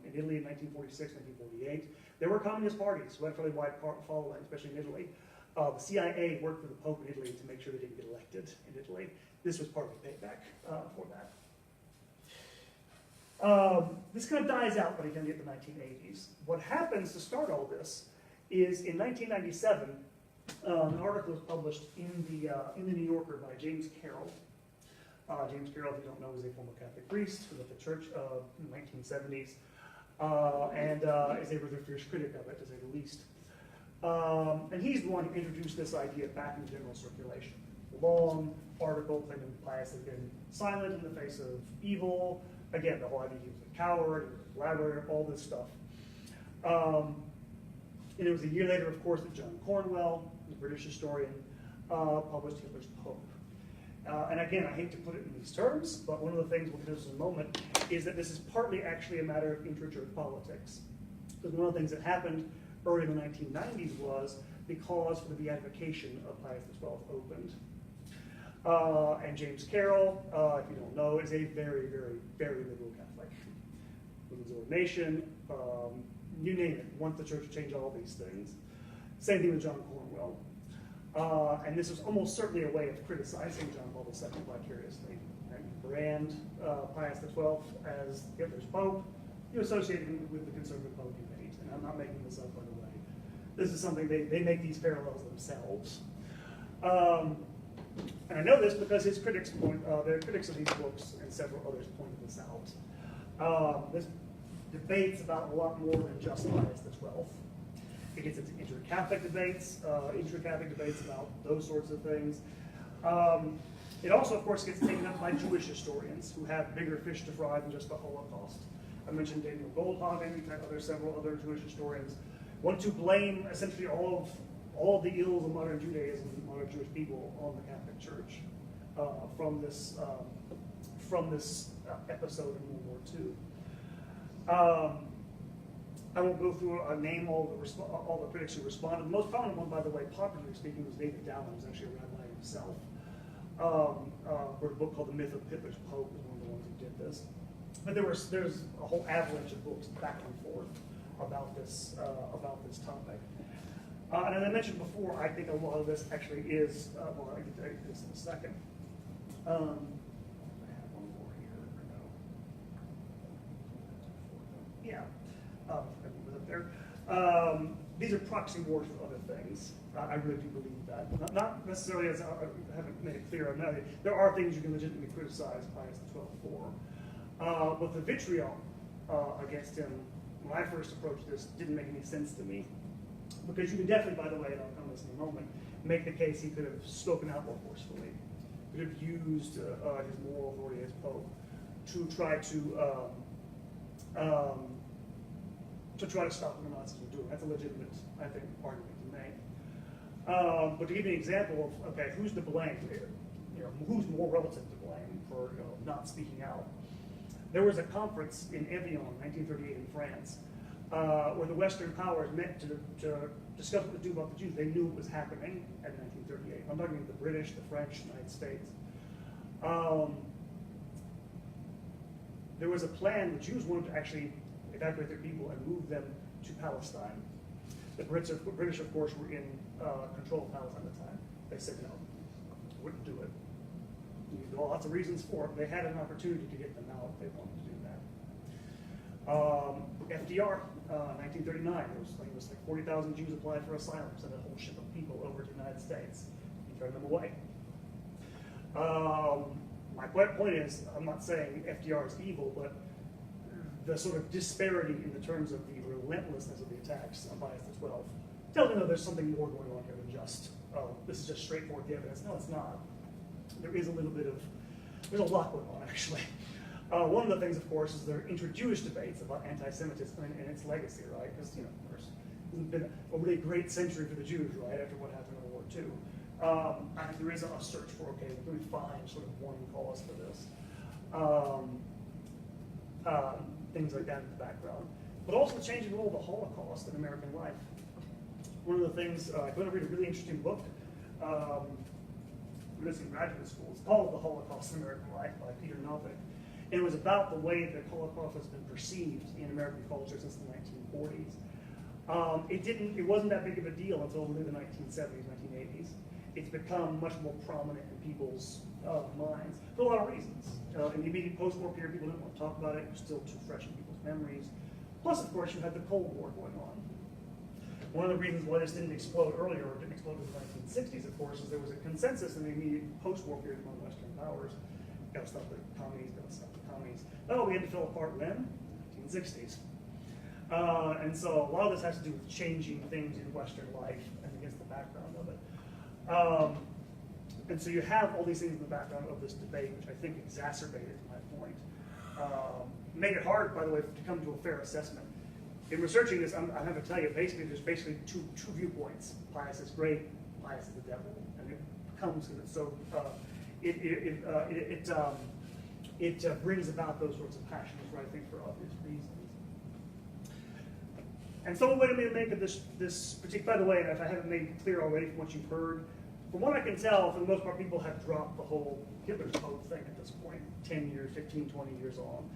Speaker 1: in Italy in 1946, 1948, there were communist parties who had a fairly wide following, especially in Italy. The CIA worked for the Pope in Italy to make sure they didn't get elected in Italy. This was part of the payback for that. This kind of dies out by the end of the 1980s. What happens to start all this is in 1997, an article was published in the New Yorker by James Carroll. James Carroll, if you don't know, is a former Catholic priest who left the church in the 1970s and is a rather fierce critic of it, to say the least. And he's the one who introduced this idea back into general circulation. Long article claiming Pius had been silent in the face of evil. Again, the whole idea he was a coward, he was a collaborator, all this stuff. And it was a year later, of course, that John Cornwell, the British historian, published Hitler's Pope. And again, I hate to put it in these terms, but one of the things we'll get into in a moment is that this is partly actually a matter of intra-church politics. Because one of the things that happened early in the 1990s was the cause for the beatification of Pius XII opened. And James Carroll, if you don't know, is a very, very, very liberal Catholic. Women's ordination, you name it, wants the church to change all these things. Same thing with John Cornwell. And this was almost certainly a way of criticizing John Paul II vicariously. Right? You brand Pius XII as Hitler's Pope, you associate him with the conservative Pope you hate. And I'm not making this up, by the way. This is something they make these parallels themselves. And I know this because his critics the critics of these books and several others pointed this out. This debates about a lot more than just Pius XII. It gets into inter-Catholic debates about those sorts of things. It also, of course, gets taken up by Jewish historians who have bigger fish to fry than just the Holocaust. I mentioned Daniel Goldhagen, we've had several other Jewish historians, want to blame essentially all of the ills of modern Judaism and modern Jewish people on the Catholic Church from this episode in World War II. I won't go through name all the critics who responded. The most prominent one, by the way, popularly speaking, was David Dowling, who was actually a rabbi himself. Wrote a book called The Myth of Hitler's Pope, was one of the ones who did this. But there's a whole avalanche of books back and forth about this topic. And as I mentioned before, I think a lot of this actually is, well, I can tell you this in a second. I have one more here. Yeah. Was up there. These are proxy wars for other things. I really do believe that. Not necessarily as I haven't made it clear. I'm not, there are things you can legitimately criticize Pius XII for. But the vitriol against him, when I first approached this, didn't make any sense to me. Because you can definitely, by the way, and I'll come to this in a moment, make the case he could have spoken out more forcefully. Could have used his moral authority as Pope to try to stop what the Nazis were doing. That's a legitimate, I think, argument to make. But to give you an example of, okay, who's to blame here? Who's more relative to blame for not speaking out? There was a conference in Evian, 1938, in France, where the Western powers met to discuss what to do about the Jews. They knew it was happening in 1938. I'm talking about the British, the French, the United States. There was a plan. The Jews wanted to actually evacuate their people and move them to Palestine. The British, of course, were in control of Palestine at the time. They said no, wouldn't do it. There were lots of reasons for it. They had an opportunity to get them out if they wanted to do that. FDR, 1939, it was like 40,000 Jews applied for asylum, sent a whole ship of people over to the United States. He turned them away. My point is, I'm not saying FDR is evil, but the sort of disparity in the terms of the relentlessness of the attacks on Pius XII tells me that there's something more going on here than just, oh, this is just straightforward evidence. No, it's not. There is a little bit of, there's a lot going on, actually. One of the things, of course, is there are inter-Jewish debates about anti-Semitism and its legacy, right? Because, of course, it's been a really great century for the Jews, right, after what happened in World War II. I think there is a search for, okay, can we find sort of one cause for this? Things like that in the background. But also the changing role of the Holocaust in American life. One of the things, I'm going to read a really interesting book. We're in graduate school. It's called The Holocaust in American Life by Peter Novick. And it was about the way that Holocaust has been perceived in American culture since the 1940s. It wasn't that big of a deal until really the 1970s, 1980s. It's become much more prominent in people's minds for a lot of reasons. In the immediate post-war period, people didn't want to talk about it. It was still too fresh in people's memories. Plus, of course, you had the Cold War going on. One of the reasons why this didn't explode earlier, or didn't explode in the 1960s, of course, is there was a consensus in the immediate post-war period among Western powers. Got to stop the commies, got to stop the commies. That all began to fall apart when? 1960s. And so a lot of this has to do with changing things in Western life and against the background of it. And so you have all these things in the background of this debate, which I think exacerbated my point. Made it hard, by the way, to come to a fair assessment. In researching this, I have to tell you, basically, there's basically two viewpoints. Pius is great, Pius is the devil, and it comes with it. So it brings about those sorts of passions, right, I think, for obvious reasons. And someone wanted me to make of this particular, by the way, and if I haven't made it clear already from what you've heard, from what I can tell, for the most part, people have dropped the whole Hitler's Pope thing at this point, 10 years, 15, 20 years on.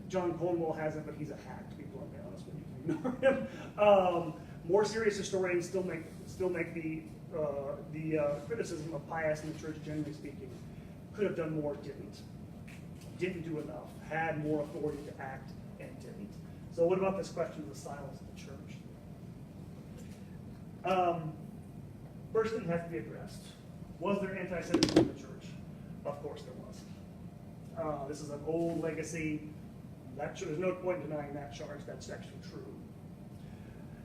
Speaker 1: John Cornwell hasn't, but he's a hack, to be bluntly honest with you, you can ignore him. More serious historians still make the criticism of Pius and the church, generally speaking, could have done more, didn't do enough, had more authority to act, and didn't. So what about this question of the silence of the church? First thing has to be addressed. Was there anti-Semitism in the church? Of course there was. This is an old legacy. There's no point in denying that charge. That's actually true.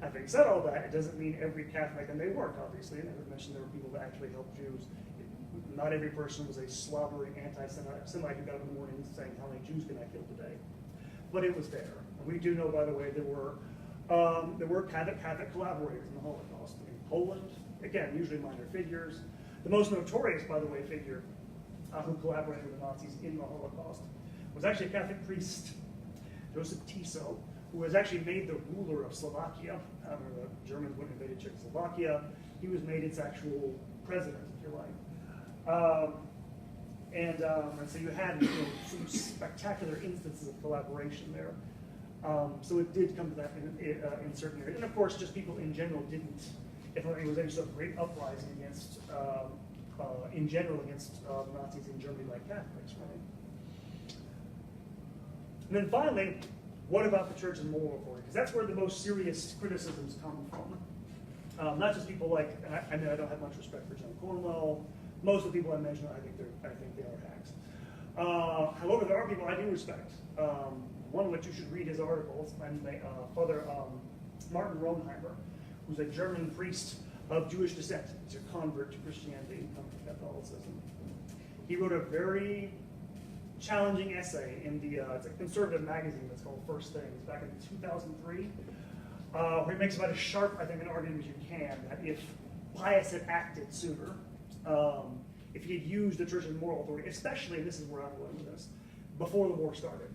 Speaker 1: Having said all that, it doesn't mean every Catholic, and they weren't, obviously, and I mentioned there were people that actually helped Jews. Not every person was a slobbering anti-Semite who got up in the morning saying, how many Jews can I kill today? But it was there. And we do know, by the way, there were Catholic collaborators in the Holocaust. In Poland, again, usually minor figures. The most notorious, by the way, figure who collaborated with the Nazis in the Holocaust was actually a Catholic priest, Joseph Tiso, who was actually made the ruler of Slovakia. After the Germans went and invaded Czechoslovakia, he was made its actual president, if you like. And so you had some spectacular instances of collaboration there. So it did come to that in certain areas. And of course, just people in general didn't, if it was any sort of great uprising against, in general, against the Nazis in Germany like Catholics, right? And then finally, what about the church's moral authority? Because that's where the most serious criticisms come from. Not just people like, I mean, I don't have much respect for John Cornwell. Most of the people I mentioned, I think they are hacks. However, there are people I do respect. One of which you should read his articles, and Father Martin Ronheimer, who's a German priest of Jewish descent. He's a convert to Christianity and come to Catholicism. He wrote a very challenging essay in it's a conservative magazine that's called First Things, back in 2003, where he makes about as sharp, I think, an argument as you can, that if Pius had acted sooner, if he had used the church's moral authority, especially, and this is where I'm going with this, before the war started,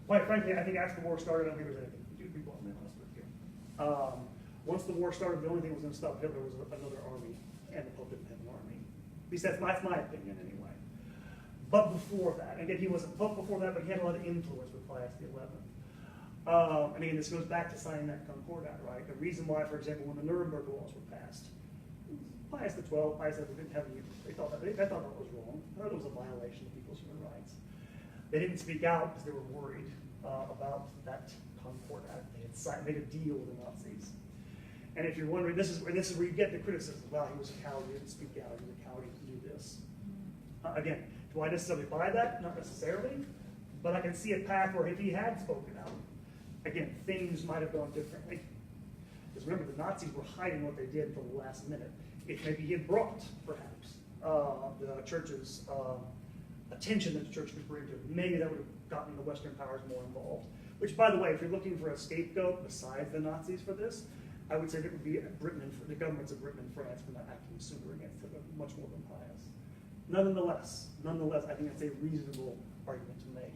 Speaker 1: quite frankly, I think after the war started, I don't think there was anything to do, to be bluntly honest with you. Once the war started, the only thing that was going to stop Hitler was another army, and the Pope didn't have an army. At least that's my opinion, anyway. But before that, again, he wasn't Pope before that, but he had a lot of influence with Pius XI. And again, this goes back to signing that Concordat, right? The reason why, for example, when the Nuremberg laws were passed, Pius XII, Pius XII didn't have any, they thought that was wrong. They thought it was a violation of people's human rights. They didn't speak out because they were worried about that Concordat. They had made a deal with the Nazis. And if you're wondering, this is where you get the criticism. Wow, he was a coward, he didn't speak out, he was a coward, he didn't do this. Again, do I necessarily buy that? Not necessarily. But I can see a path where if he had spoken out, again, things might have gone differently. Because remember, the Nazis were hiding what they did until the last minute. If maybe he had brought, perhaps, the church's attention that the church could bring to it, maybe that would have gotten the Western powers more involved. Which, by the way, if you're looking for a scapegoat besides the Nazis for this, I would say that would be the governments of Britain and France for not acting sooner against it, much more than Pius. Nonetheless, I think that's a reasonable argument to make.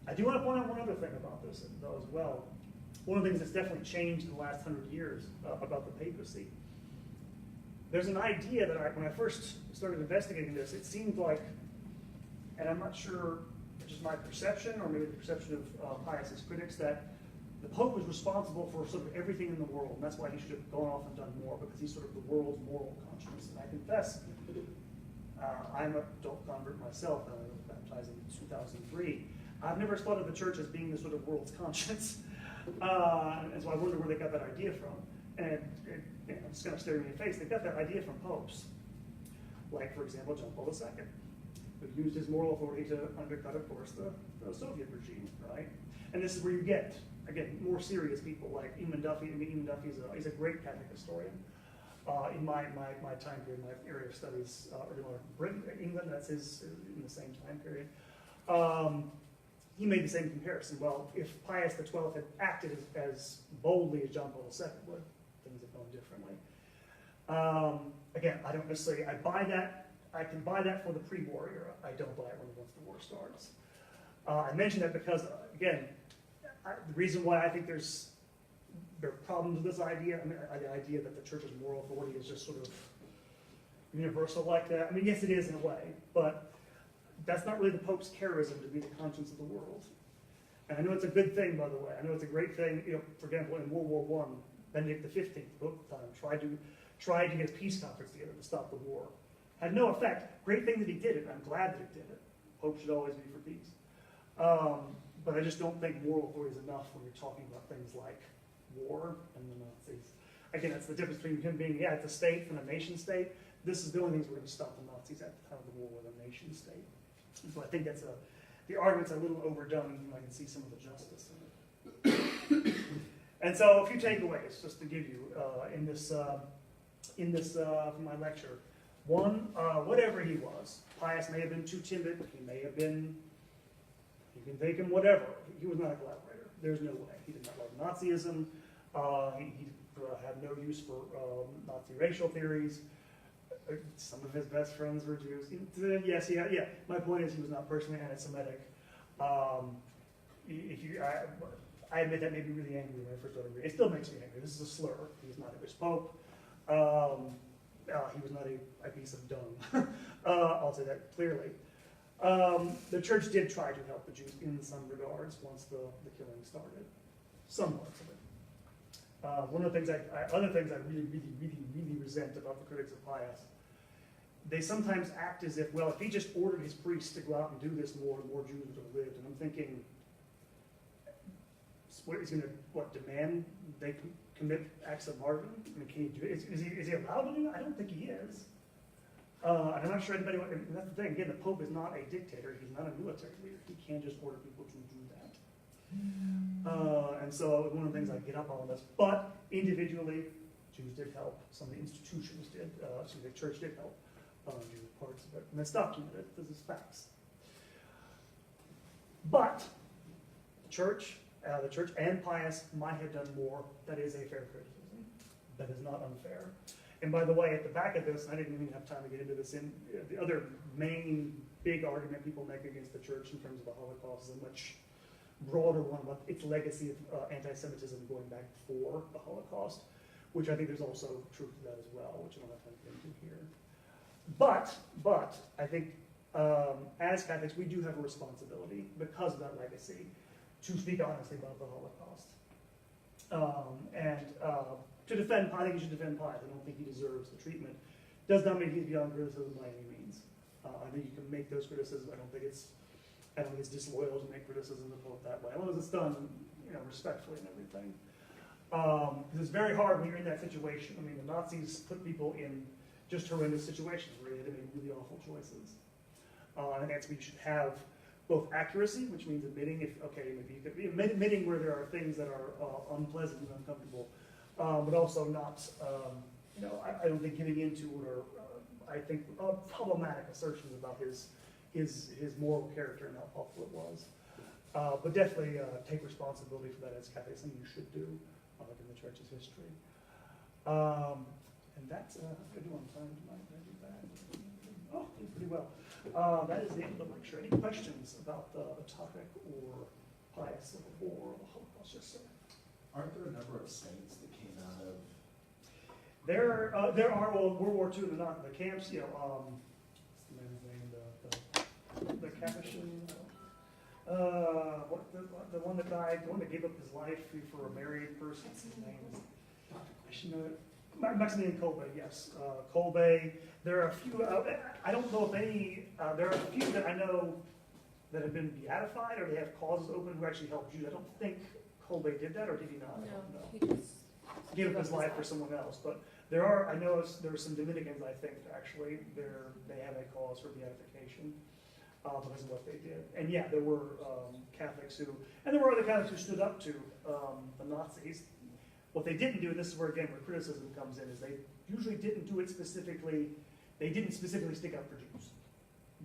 Speaker 1: I do want to point out one other thing about this, though, as well. One of the things that's definitely changed in the last 100 years about the papacy. There's an idea that when I first started investigating this, it seemed like, and I'm not sure, it's just my perception, or maybe the perception of Pius's critics, that the Pope was responsible for sort of everything in the world, and that's why he should have gone off and done more, because he's sort of the world's moral conscience. And I confess, I'm an adult convert myself, and I was baptized in 2003. I've never thought of the church as being the sort of world's conscience, and so I wonder where they got that idea from. And I'm just kind of staring me in the face. They got that idea from popes, like, for example, John Paul II, who used his moral authority to undercut, of course, the Soviet regime, right? And this is where you get, again, more serious people like Eamon Duffy. I mean, Eamon Duffy is a great Catholic historian. In my time period, my area of studies, Britain, England, that's his, in the same time period. He made the same comparison. Well, if Pius XII had acted as boldly as John Paul II would, things have gone differently. Again, I don't necessarily, I buy that. I can buy that for the pre-war era. I don't buy it once the war starts. I mention that because, again, the reason why I think there are problems with this idea, I mean, the idea that the church's moral authority is just sort of universal like that. I mean, yes, it is in a way, but that's not really the Pope's charism to be the conscience of the world. And I know it's a good thing, by the way. I know it's a great thing. You know, for example, in World War I, Benedict XV, Pope at the time, tried to get a peace conference together to stop the war. Had no effect. Great thing that he did it. I'm glad that he did it. Pope should always be for peace. But I just don't think moral authority is enough when you're talking about things like war and the Nazis. Again, that's the difference between him being, it's a state and a nation state. This is the only things we're going to stop the Nazis at the time of the war with a nation state. And so I think that's the argument's a little overdone, and I can see some of the justice in it. And so a few takeaways, just to give you in this from my lecture. One, whatever he was, Pius may have been too timid, he may have been, you can take him whatever, he was not a collaborator. There's no way. He did not love Nazism, he had no use for Nazi racial theories. Some of his best friends were Jews. Yes, yeah. My point is he was not personally anti-Semitic. I admit that made me really angry when I first started reading. It still makes me angry. This is a slur. He's not a pope. He was not a piece of dung. I'll say that clearly. The church did try to help the Jews in some regards once the killing started. Some parts of it. One of the things other things I really resent about the critics of Pius, they sometimes act as if, well, if he just ordered his priests to go out and do this more Jews would have lived. And I'm thinking, he's going to demand they commit acts of martyrdom? I mean, can he do it? Is he allowed to do it? I don't think he is. And I'm not sure anybody. And that's the thing. Again, the Pope is not a dictator. He's not a military leader. He can't just order people to do that. And so one of the things I get up on this, but individually, Jews did help. Some of the institutions did. The church did help Jewish parts of it, and that's documented. This is facts. But the church and Pius might have done more. That is a fair criticism. That is not unfair. And by the way, at the back of this, I didn't even have time to get into this. In the other main big argument people make against the church in terms of the Holocaust is a much broader one about its legacy of anti-Semitism going back before the Holocaust, which I think there's also truth to that as well, which I don't have time to get into here. But I think as Catholics, we do have a responsibility because of that legacy to speak honestly about the Holocaust. To defend, I think you should defend Pius. I don't think he deserves the treatment. Does not mean he's beyond criticism by any means. I think you can make those criticisms. I don't think it's disloyal to make criticism of it that way, as long as it's done, respectfully and everything. Because it's very hard when you're in that situation. I mean, the Nazis put people in just horrendous situations where they had to make really awful choices. And that's where you should have both accuracy, which means admitting admitting where there are things that are unpleasant and uncomfortable, but also not, I don't think giving into what are, I think, problematic assertions about his moral character and how awful it was. But definitely take responsibility for that as Catholics, something you should do in the Church's history. And that's, I'm going to do on time tonight. Did I do that? Oh, did pretty well. That is the end of the lecture. Any questions about the topic or Pius or the Holocaust? Yes, sir.
Speaker 2: Aren't there a number of saints that came out of?
Speaker 1: There are. Well, World War II, the camps. What's the man's name? The Capuchin. The one that died, the one that gave up his life for a married person. His name is. I should know it. Maximilian Kolbe, yes. Kolbe. There are a few, I don't know if any, there are a few that I know that have been beatified or they have causes open who actually helped Jews. I don't think Kolbe did that, or did he not?
Speaker 3: No, he just
Speaker 1: gave up his life for someone else. But there are, I know there are some Dominicans, I think, actually, they have a cause for beatification because of what they did. And yeah, there were Catholics and there were other Catholics who stood up to the Nazis. What they didn't do, and this is where criticism comes in, is they usually didn't do it specifically. They didn't specifically stick up for Jews.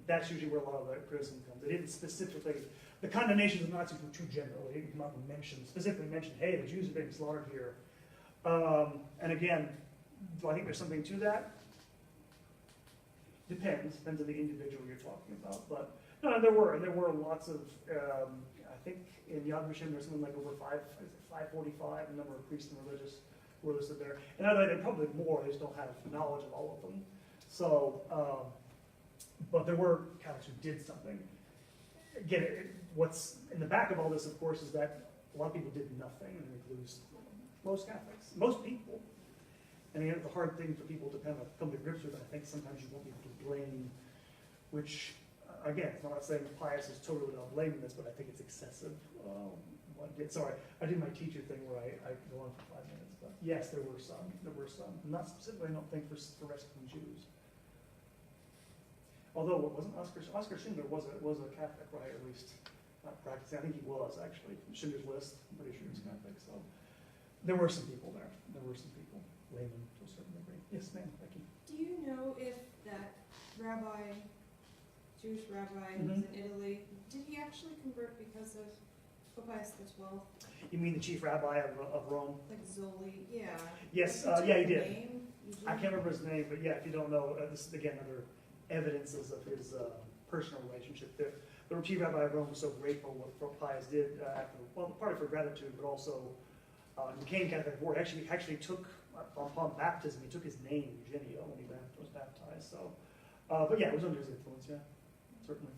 Speaker 1: That's usually where a lot of the criticism comes. They didn't specifically, the condemnations of Nazis were too general. They didn't come out and specifically mention, hey, the Jews are being slaughtered here. And again, do I think there's something to that? Depends on the individual you're talking about. But no, there were lots of, I think in Yad Vashem there's something like over 545, the number of priests and religious who were listed there. And I think probably more, they just don't have knowledge of all of them. So, but there were Catholics who did something. Again, what's in the back of all this, of course, is that a lot of people did nothing, and it includes most Catholics, most people. And again, it's a hard thing for people to kind of come to grips with, and I think sometimes you want people to blame, which, again, it's not saying Pius is totally without blaming this, but I think it's excessive. Sorry, I did my teacher thing where I go on for 5 minutes, but yes, there were some. Not specifically, I don't think, for rescuing Jews. Although it wasn't Oscar Schindler was a Catholic, right? At least not practicing. I think he was actually. Schindler's List, I'm pretty sure he's Catholic. So there were some people there. There were some people, laymen to a certain degree. Yes, ma'am, Becky.
Speaker 3: Do you know if that Jewish rabbi who was in Italy, did he actually convert because of Pius XII?
Speaker 1: You mean the chief rabbi of Rome?
Speaker 3: Like Zoli, yeah.
Speaker 1: Yes, yeah, he did. I can't remember his name, but yeah, if you don't know, this is again another evidences of his personal relationship. The chief rabbi of Rome was so grateful what Pius did, partly for gratitude, but also became Catholic before. Actually took, upon baptism, he took his name, Eugenio, when he was baptized. So, but yeah, it was under his influence, yeah, certainly.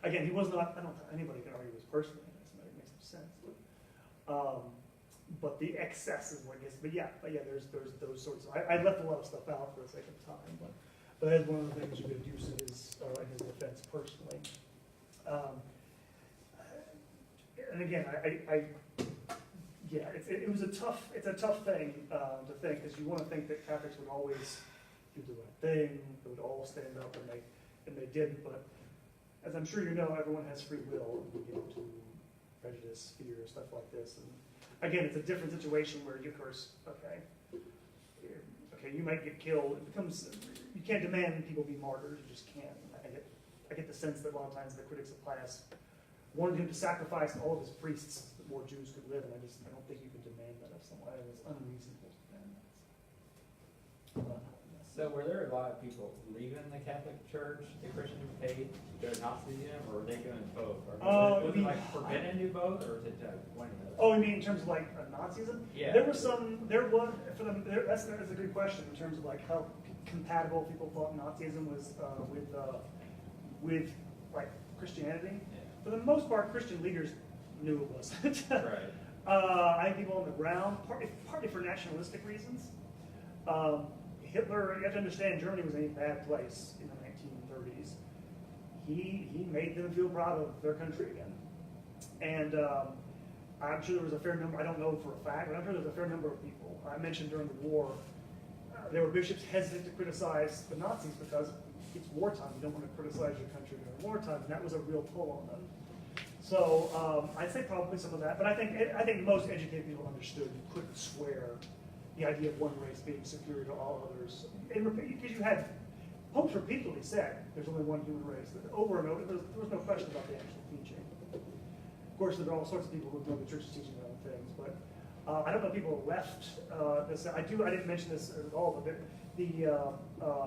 Speaker 1: Again, he was not, I don't think anybody can argue this personally, it makes some sense. But the excess is what gets, but yeah, there's those sorts of, I left a lot of stuff out for the sake of time, but that's one of the things you could use in his defense personally. And again, it's a tough thing to think, because you want to think that Catholics would always do the right thing, they would all stand up, and they didn't. But as I'm sure you know, everyone has free will, and we get into prejudice, fear, stuff like this. And again, it's a different situation where you, of course, you might get killed. It becomes, you can't demand people be martyrs. You just can't. I get the sense that a lot of times the critics of Pius wanted him to sacrifice all of his priests so that more Jews could live, and I don't think you can demand that of someone. It was unreasonable to demand that. Yes.
Speaker 4: So were there a lot of people leaving the Catholic Church, the Christian faith, to go to Nazism, or were they doing both? Or was it like forbidden to do both, or was it one of those?
Speaker 1: Oh, you mean in terms of like Nazism?
Speaker 4: Yeah.
Speaker 1: There was for them, that's a good question in terms of like how compatible people thought Nazism was with like Christianity.
Speaker 4: Yeah.
Speaker 1: For the most part, Christian leaders knew it wasn't.
Speaker 4: Right.
Speaker 1: I think people on the ground, partly for nationalistic reasons. Hitler, you have to understand, Germany was a bad place in the 1930s. He made them feel proud of their country again. And I'm sure there was a fair number, I don't know for a fact, but I'm sure there's a fair number of people. I mentioned during the war, there were bishops hesitant to criticize the Nazis because it's wartime. You don't want to criticize your country during wartime, and that was a real pull on them. So I'd say probably some of that, but I think most educated people understood you couldn't swear the idea of one race being superior to all others. Because you had popes repeatedly said there's only one human race. Over and over, there was no question about the actual teaching. Of course, there are all sorts of people who know the church is teaching their own things, but I don't know if people left this. I didn't mention this at all, but the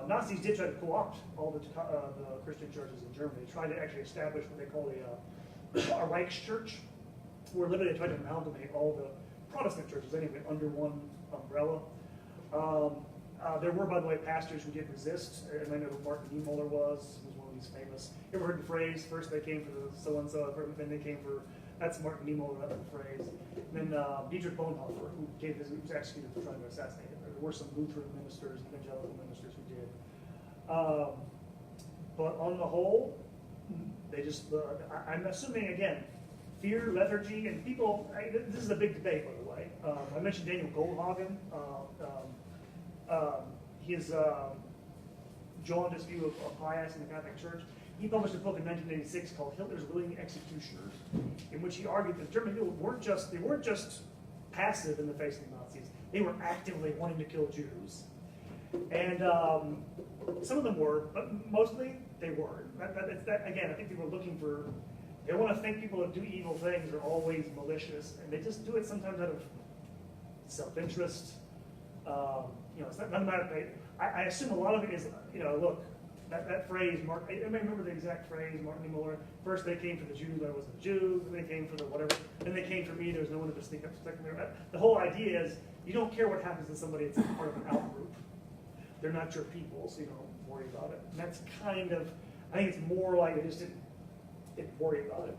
Speaker 1: Nazis did try to co-opt all the Christian churches in Germany. They tried to actually establish what they call a Reichschurch, where literally they tried to amalgamate all the Protestant churches anyway under one umbrella. There were, by the way, pastors who did resist, and I know who Martin Niemöller was one of these famous. You ever heard the phrase, first they came for the so-and-so, then they came for, that's Martin Niemöller, that's the phrase. And then Dietrich Bonhoeffer, who was executed for trying to assassinate him. There were some Lutheran ministers, evangelical ministers who did. But on the whole, they just, I'm assuming, again, fear, lethargy, and people, this is a big debate, by the way. I mentioned Daniel Goldhagen. His jaundiced view of Pius and the Catholic Church. He published a book in 1986 called Hitler's Willing Executioners, in which he argued that German people weren't just passive in the face of the Nazis. They were actively wanting to kill Jews. And some of them were, but mostly they weren't. Again, I think people are looking for, they want to think people that do evil things are always malicious, and they just do it sometimes out of self-interest. It's not matter. I assume a lot of it is, look, that phrase, I remember the exact phrase, Martin Niemöller, first they came for the Jews, I wasn't a Jew, then they came for the whatever, then they came for me, there was no one to sneak up to protect me. The whole idea is, you don't care what happens to somebody that's part of an out-group. They're not your people, so you don't worry about it. And that's kind of, I think it's more like they just didn't worry about it.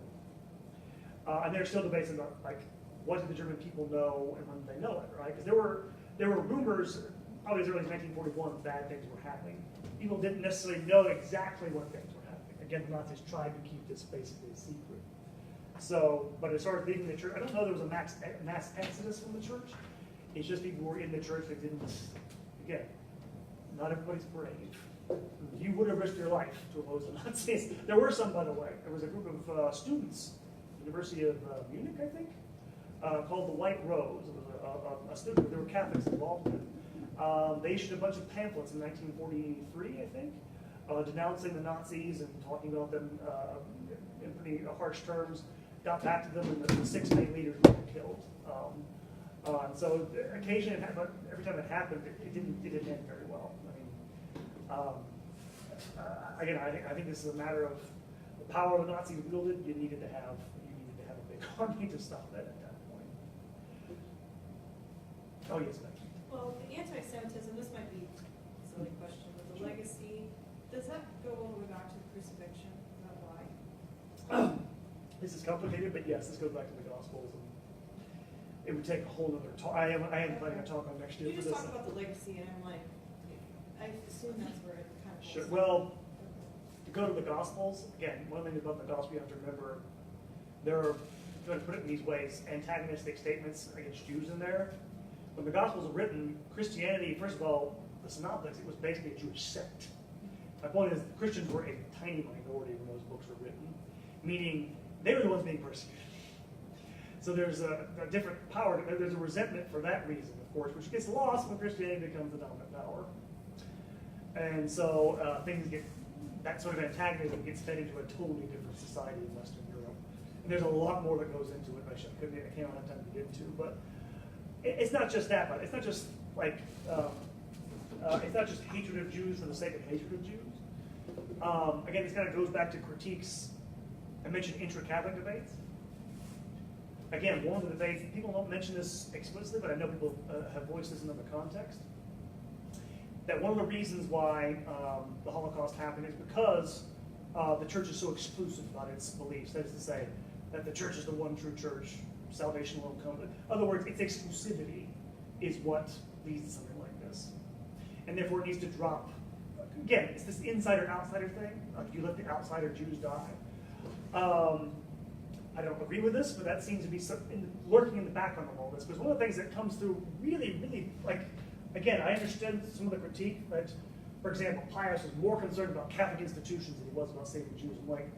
Speaker 1: And there's still debates about, like, what did the German people know and when did they know it, right? Because there were rumors, probably as early as 1941, bad things were happening. People didn't necessarily know exactly what things were happening. Again, the Nazis tried to keep this basically a secret. So, but as far as leaving the church, I don't know there was a mass exodus from the church. It's just people who were in the church that didn't, again, not everybody's brave. You would have risked your life to oppose the Nazis. There were some, by the way. There was a group of students, University of Munich, I think, called the White Rose. It was a student, there were Catholics involved in it. They issued a bunch of pamphlets in 1943, I think, denouncing the Nazis and talking about them in pretty harsh terms. Got back to them, and the 6 main leaders were killed. And so occasionally, but every time it happened, it didn't end very well. I mean, again, I think this is a matter of the power the Nazis wielded. You needed to have a big army to stop that at that point. Oh yes, Becky.
Speaker 3: Well, the anti-Semitism, this might be a silly question, but the legacy, does that go all the way back to the crucifixion? Is that why?
Speaker 1: This is complicated, but yes, this goes back to the Gospels. And it would take a whole other talk. I am planning a talk on next year
Speaker 3: You
Speaker 1: for
Speaker 3: just
Speaker 1: this.
Speaker 3: talked about the legacy, and I'm like, I assume that's where it kind of
Speaker 1: Sure.
Speaker 3: goes.
Speaker 1: Well, to go to the Gospels, again, one thing about the Gospel you have to remember, there are, to put it in these ways, antagonistic statements against Jews in there. When the Gospels were written, Christianity, first of all, the Synoptics, it was basically a Jewish sect. My point is, Christians were a tiny minority when those books were written, meaning they were the ones being persecuted. So there's a different power, there's a resentment for that reason, of course, which gets lost when Christianity becomes the dominant power. And so that sort of antagonism gets fed into a totally different society in Western Europe. And there's a lot more that goes into it, I can't have time to get into, but it's not just that, but it's not just like it's not just hatred of Jews for the sake of hatred of Jews. Again, this kind of goes back to critiques. I mentioned intra-Catholic debates. Again, one of the debates, people don't mention this explicitly, but I know people have voiced this in other context, that one of the reasons why the Holocaust happened is because the church is so exclusive about its beliefs. That is to say, that the church is the one true church, salvation alone comes. In other words, its exclusivity is what leads to something like this. And therefore it needs to drop. Again, it's this insider-outsider thing. You let the outsider Jews die. I don't agree with this, but that seems to be lurking in the background of all this. Because one of the things that comes through really, like, again, I understand some of the critique that, for example, Pius was more concerned about Catholic institutions than he was about saving Jews. I'm like,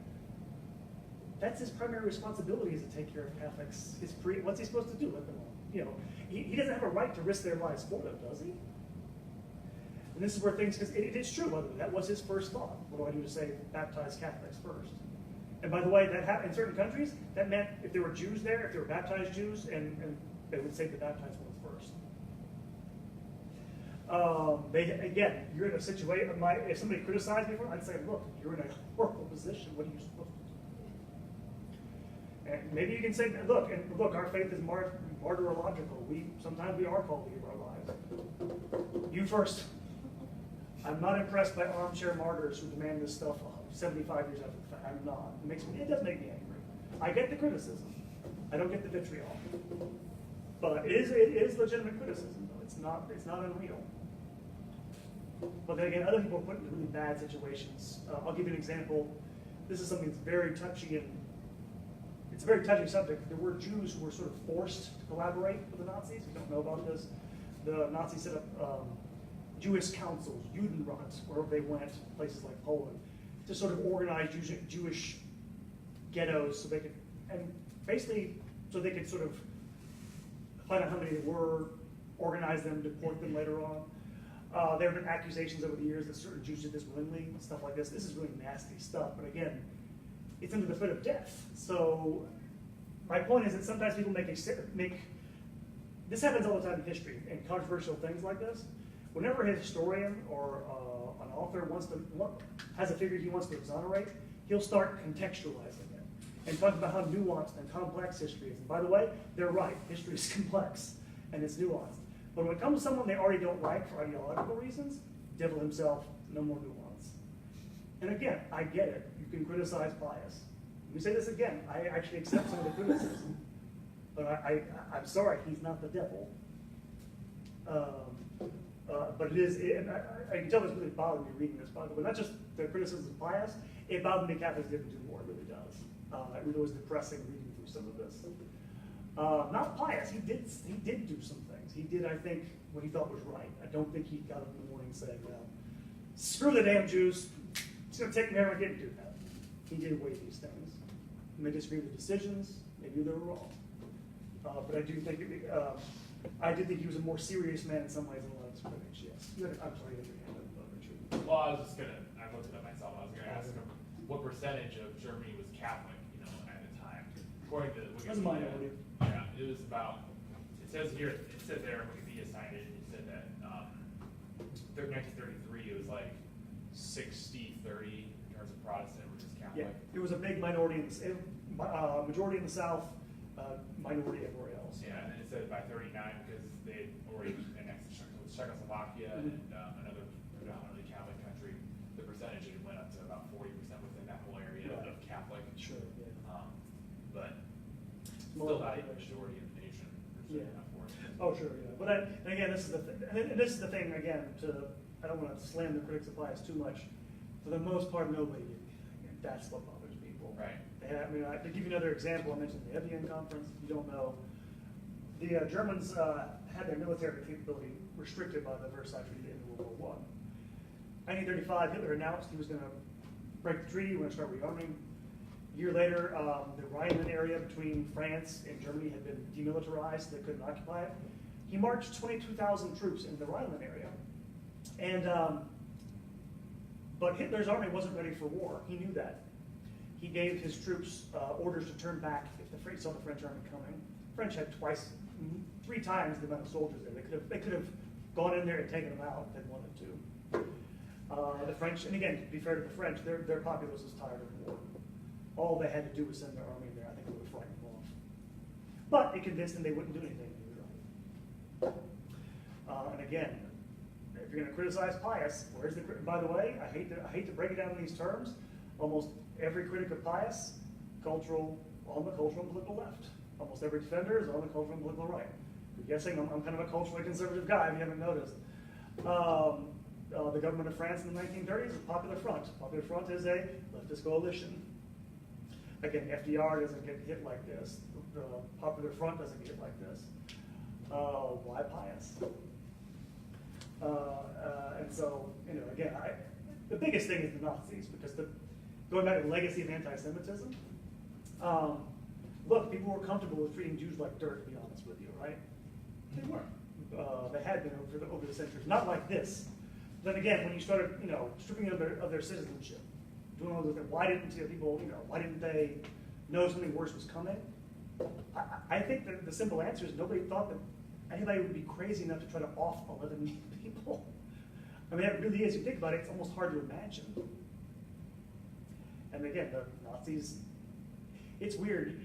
Speaker 1: that's his primary responsibility, is to take care of Catholics. What's he supposed to do? Let them, he doesn't have a right to risk their lives for them, does he? And this is where things, because it is true, by the way, that was his first thought. What do I do to say baptize Catholics first? And by the way, that happened in certain countries. That meant if there were Jews there, if there were baptized Jews, and they would save the baptized ones first. Again, you're in a situation. If somebody criticized me for it, I'd say, look, you're in a horrible position. What are you supposed to do? And maybe you can say, look, our faith is martyrological. Sometimes we are called to give our lives. You first. I'm not impressed by armchair martyrs who demand this stuff 75 years after the fact. I'm not. It does make me angry. I get the criticism. I don't get the vitriol. But it is legitimate criticism, though. It's not unreal. But then again, other people are put in really bad situations. I'll give you an example. This is something that's very touchy, and it's a very touchy subject. There were Jews who were sort of forced to collaborate with the Nazis. You don't know about this. The Nazis set up Jewish councils, Judenrat, wherever they went, places like Poland, to sort of organize Jewish ghettos so they could, and basically so they could sort of find out how many there were, organize them, deport them later on. There have been accusations over the years that certain Jews did this willingly, stuff like this. This is really nasty stuff, but again, it's under the threat of death. So my point is that sometimes people make this happens all the time in history, and controversial things like this. Whenever a historian or an author has a figure he wants to exonerate, he'll start contextualizing it and talk about how nuanced and complex history is. And by the way, they're right. History is complex and it's nuanced. But when it comes to someone they already don't like for ideological reasons, devil himself, no more nuance. And again, I get it. You can criticize Pius. Let me say this again. I actually accept some of the criticism. But I'm sorry, he's not the devil. But it is, I can tell this really bothered me reading this, by the way. Not just the criticism of Pius, it bothered me Catholics didn't do more, it really does. It really was depressing reading through some of this. Not Pius, he did do some things. He did, I think, what he thought was right. I don't think he got up in the morning saying, well, screw the damn Jews, it's going to take me here. I didn't do that. He did weigh these things. You may disagree with the decisions, maybe they were wrong. But I do think, I did think he was a more serious man in some ways than a lot of his critics, yes. I'm sorry, you had your hand up, Richard.
Speaker 5: Well, I looked it up myself. I was going to ask him what percentage of Germany was Catholic, at the time. According to Wikipedia.
Speaker 1: That's a minority.
Speaker 5: Yeah, it was about, it says there, Wikipedia cited, it said that 1933, it was like 60-30 in terms of Protestant versus Catholic.
Speaker 1: Yeah, there was a big minority, majority in the South, minority everywhere else.
Speaker 5: Yeah, and it said by 39 because they already annexed Czechoslovakia and another predominantly Catholic country, the percentage it went up to about 40% within that whole area of Catholic.
Speaker 1: Sure, yeah.
Speaker 5: But still not a majority of the nation.
Speaker 1: Yeah. Oh, sure, yeah. But and again, this is the thing. And this is the thing again. I don't want to slam the critics of Pius too much. For the most part, nobody. That's what bothers people.
Speaker 5: Right.
Speaker 1: To give you another example, I mentioned the Evian conference. If you don't know, the Germans had their military capability restricted by the Versailles Treaty in World War I. 1935, Hitler announced he was going to break the treaty. We're going to start rearming. A year later, the Rhineland area between France and Germany had been demilitarized. They couldn't occupy it. He marched 22,000 troops into the Rhineland area. But Hitler's army wasn't ready for war. He knew that. He gave his troops orders to turn back if the French saw the French army coming. The French had 3 times the amount of soldiers there. They could have gone in there and taken them out if they wanted to. The French, and again, to be fair to the French, their populace was tired of war. All they had to do was send their army there. I think it would have frightened them off. But it convinced them they wouldn't do anything. And again, if you're going to criticize Pius, where's the? By the way, I hate to break it down in these terms. Almost every critic of Pius, on the cultural and political left. Almost every defender is on the cultural and political right. I'm guessing I'm kind of a culturally conservative guy. If you haven't noticed. The government of France in the 1930s is the Popular Front. Popular Front is a leftist coalition. Again, FDR doesn't get hit like this. The Popular Front doesn't get hit like this. Why Pius? And so, again, the biggest thing is the Nazis, because going back to the legacy of anti-Semitism, look, people were comfortable with treating Jews like dirt, to be honest with you, right? They weren't. They had been over the centuries. Not like this. Then again, when you started, stripping of their citizenship, doing all those things, why didn't why didn't they know something worse was coming? I think that the simple answer is nobody thought that anybody would be crazy enough to try to off 11 million people. I mean, it really is. You think about it, it's almost hard to imagine. And again, the Nazis, it's weird.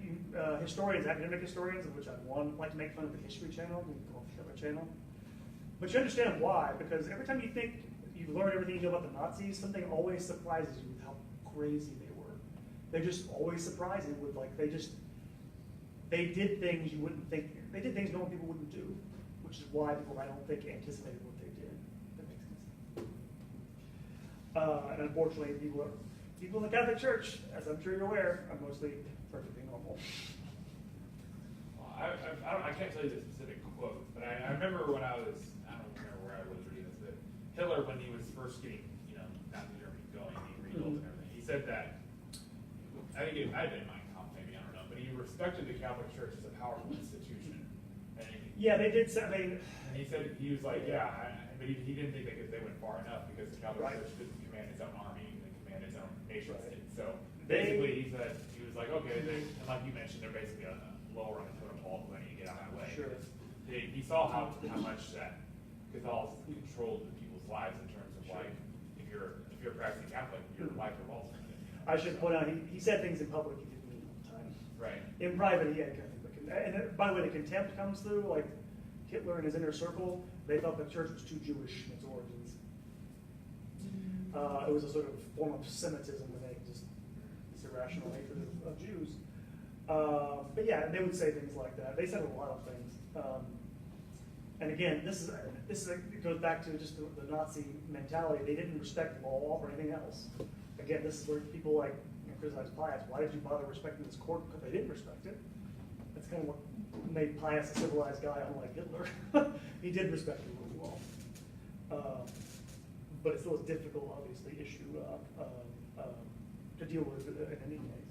Speaker 1: Historians, academic historians, of which I'm one, like to make fun of the History Channel, we call it the Hitler Channel. But you understand why, because every time you think you've learned everything you know about the Nazis, something always surprises you with how crazy they were. They're just always surprising with, they did things you wouldn't think, they did things normal people wouldn't do, which is why people, I don't think, anticipated what they did. That makes sense. And unfortunately, people in the Catholic Church, as I'm sure you're aware, are mostly perfectly normal.
Speaker 5: I can't tell you the specific quote, but I remember when I don't remember where I was reading this, but Hitler, when he was first getting, Nazi Germany going, he rebuilt and everything, he said that, I think it might have been Mein Kampf, maybe, I don't know, but he respected the Catholic Church as a powerful institution. And
Speaker 1: they did say,
Speaker 5: and he said, he was like, but he didn't think they went far enough because the Catholic Church didn't command its own army and command its own nation state. So basically, he was like, okay, and like you mentioned, they're basically lower on the totem pole when you get out of that way.
Speaker 1: Sure.
Speaker 5: He saw how much that Catholicism controlled the people's lives in terms of if you're a practicing Catholic, your life revolves around it.
Speaker 1: I should point out, he said things in public he didn't mean all the time.
Speaker 5: Right.
Speaker 1: In private, he had nothing but and by the way, the contempt comes through, like Hitler and his inner circle, they thought the church was too Jewish in its origins. It was a sort of form of Semitism when they just this irrational hatred of Jews. But yeah, they would say things like that. They said a lot of things. And again, it goes back to just the Nazi mentality. They didn't respect law or anything else. Again, this is where people criticize Pius. Why did you bother respecting this court? Because they didn't respect it. That's kind of what made Pius a civilized guy, unlike Hitler. He did respect the rule of law. But it's still a difficult, obviously, issue to deal with in any case.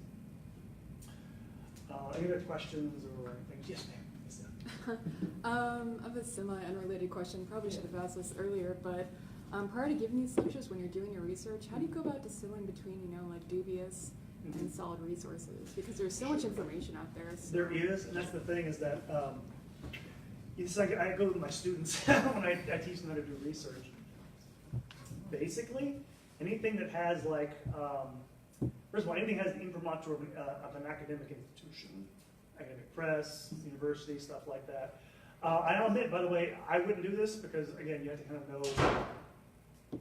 Speaker 1: Any other questions or anything? Yes, ma'am.
Speaker 6: I have a semi-unrelated question. Probably should have asked this earlier, but prior to giving these lectures, when you're doing your research, how do you go about distilling between, dubious and solid resources? Because there's so much information out there. So.
Speaker 1: There is, and that's the thing is that it's like I go with my students when I teach them how to do research. Basically, anything that has first of all, anything has the imprimatur of an academic institution, academic press, university, stuff like that. I'll admit, by the way, I wouldn't do this because, again, you have to kind of know,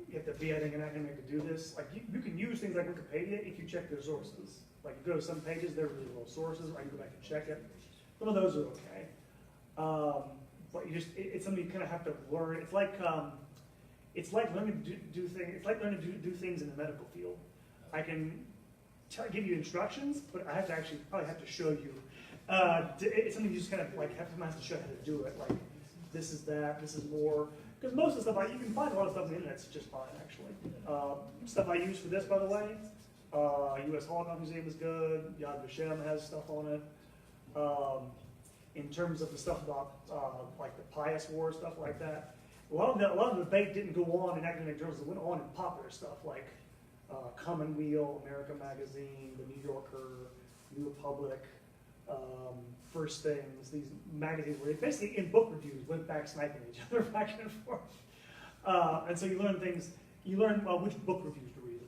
Speaker 1: you have to be, I think, an academic to do this. Like, you can use things like Wikipedia if you check their sources. Like, you go to some pages, they're really low sources, or you go back and check it. Some of those are okay. But it's something you kind of have to learn. It's like learning to do things. It's like learning to do things in the medical field. I can give you instructions, but I have to probably have to show you. It's something you just kind of have to show how to do it. Like this is that. This is more. Because most of the stuff you can find a lot of stuff on the internet. It's just fine actually. Stuff I use for this, by the way. U.S. Holocaust Museum is good. Yad Vashem has stuff on it. In terms of the stuff about like the Pius War, stuff like that. A lot of the debate didn't go on in academic journals. It went on in popular stuff like Commonweal, America Magazine, The New Yorker, New Republic, First Things, these magazines where they basically in book reviews went back sniping each other back and forth. And so you learn things, you learn which book reviews to read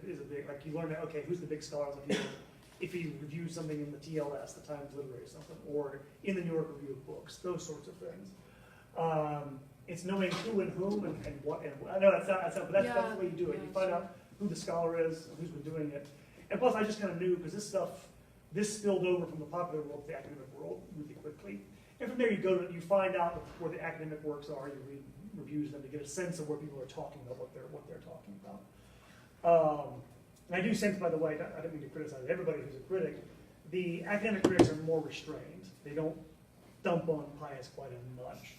Speaker 1: is a big, like you learn that, okay, who's the big scholars if you review something in the TLS, the Times Literary or something, or in the New York Review of Books, those sorts of things. It's knowing who and whom and what, and I know that's but that's the way you do it. You find out who the scholar is, who's been doing it. And plus I just kind of knew, because this spilled over from the popular world to the academic world really quickly. And from there you find out where the academic works are, you read reviews of them to get a sense of where people are talking about what they're talking about. And I do sense, by the way, I don't mean to criticize everybody who's a critic, the academic critics are more restrained. They don't dump on Pius quite as much.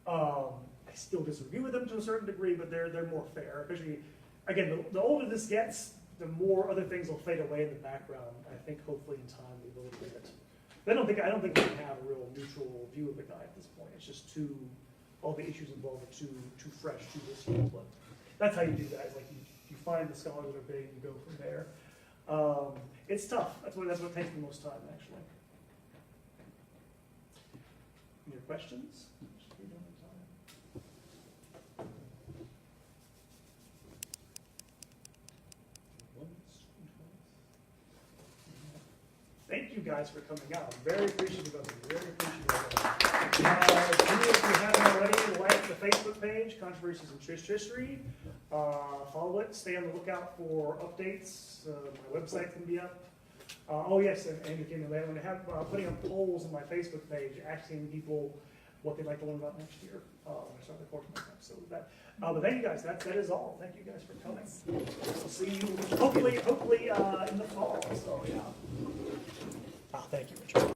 Speaker 1: I still disagree with them to a certain degree, but they're more fair. Especially, again, the older this gets, the more other things will fade away in the background. I think hopefully in time we will get it. But I don't think we can have a real neutral view of the guy at this point. It's just all the issues involved are too fresh, too visceral. But that's how you do that. It's like you find the scholars that are big, you go from there. It's tough. That's what takes the most time, actually. Any questions? Thank you guys for coming out. I'm very appreciative of you. Very appreciative of it. If you haven't already, like the Facebook page, Controversies in Church History. Follow it. Stay on the lookout for updates. My website's going to be up. Oh yes, and Andrew came in later. I'm going to have putting up polls on my Facebook page, asking people what they'd like to learn about next year. When I start recording my episode with that. But thank you guys. That is all. Thank you guys for coming. We'll see you hopefully in the fall. So yeah. Thank you, Richard.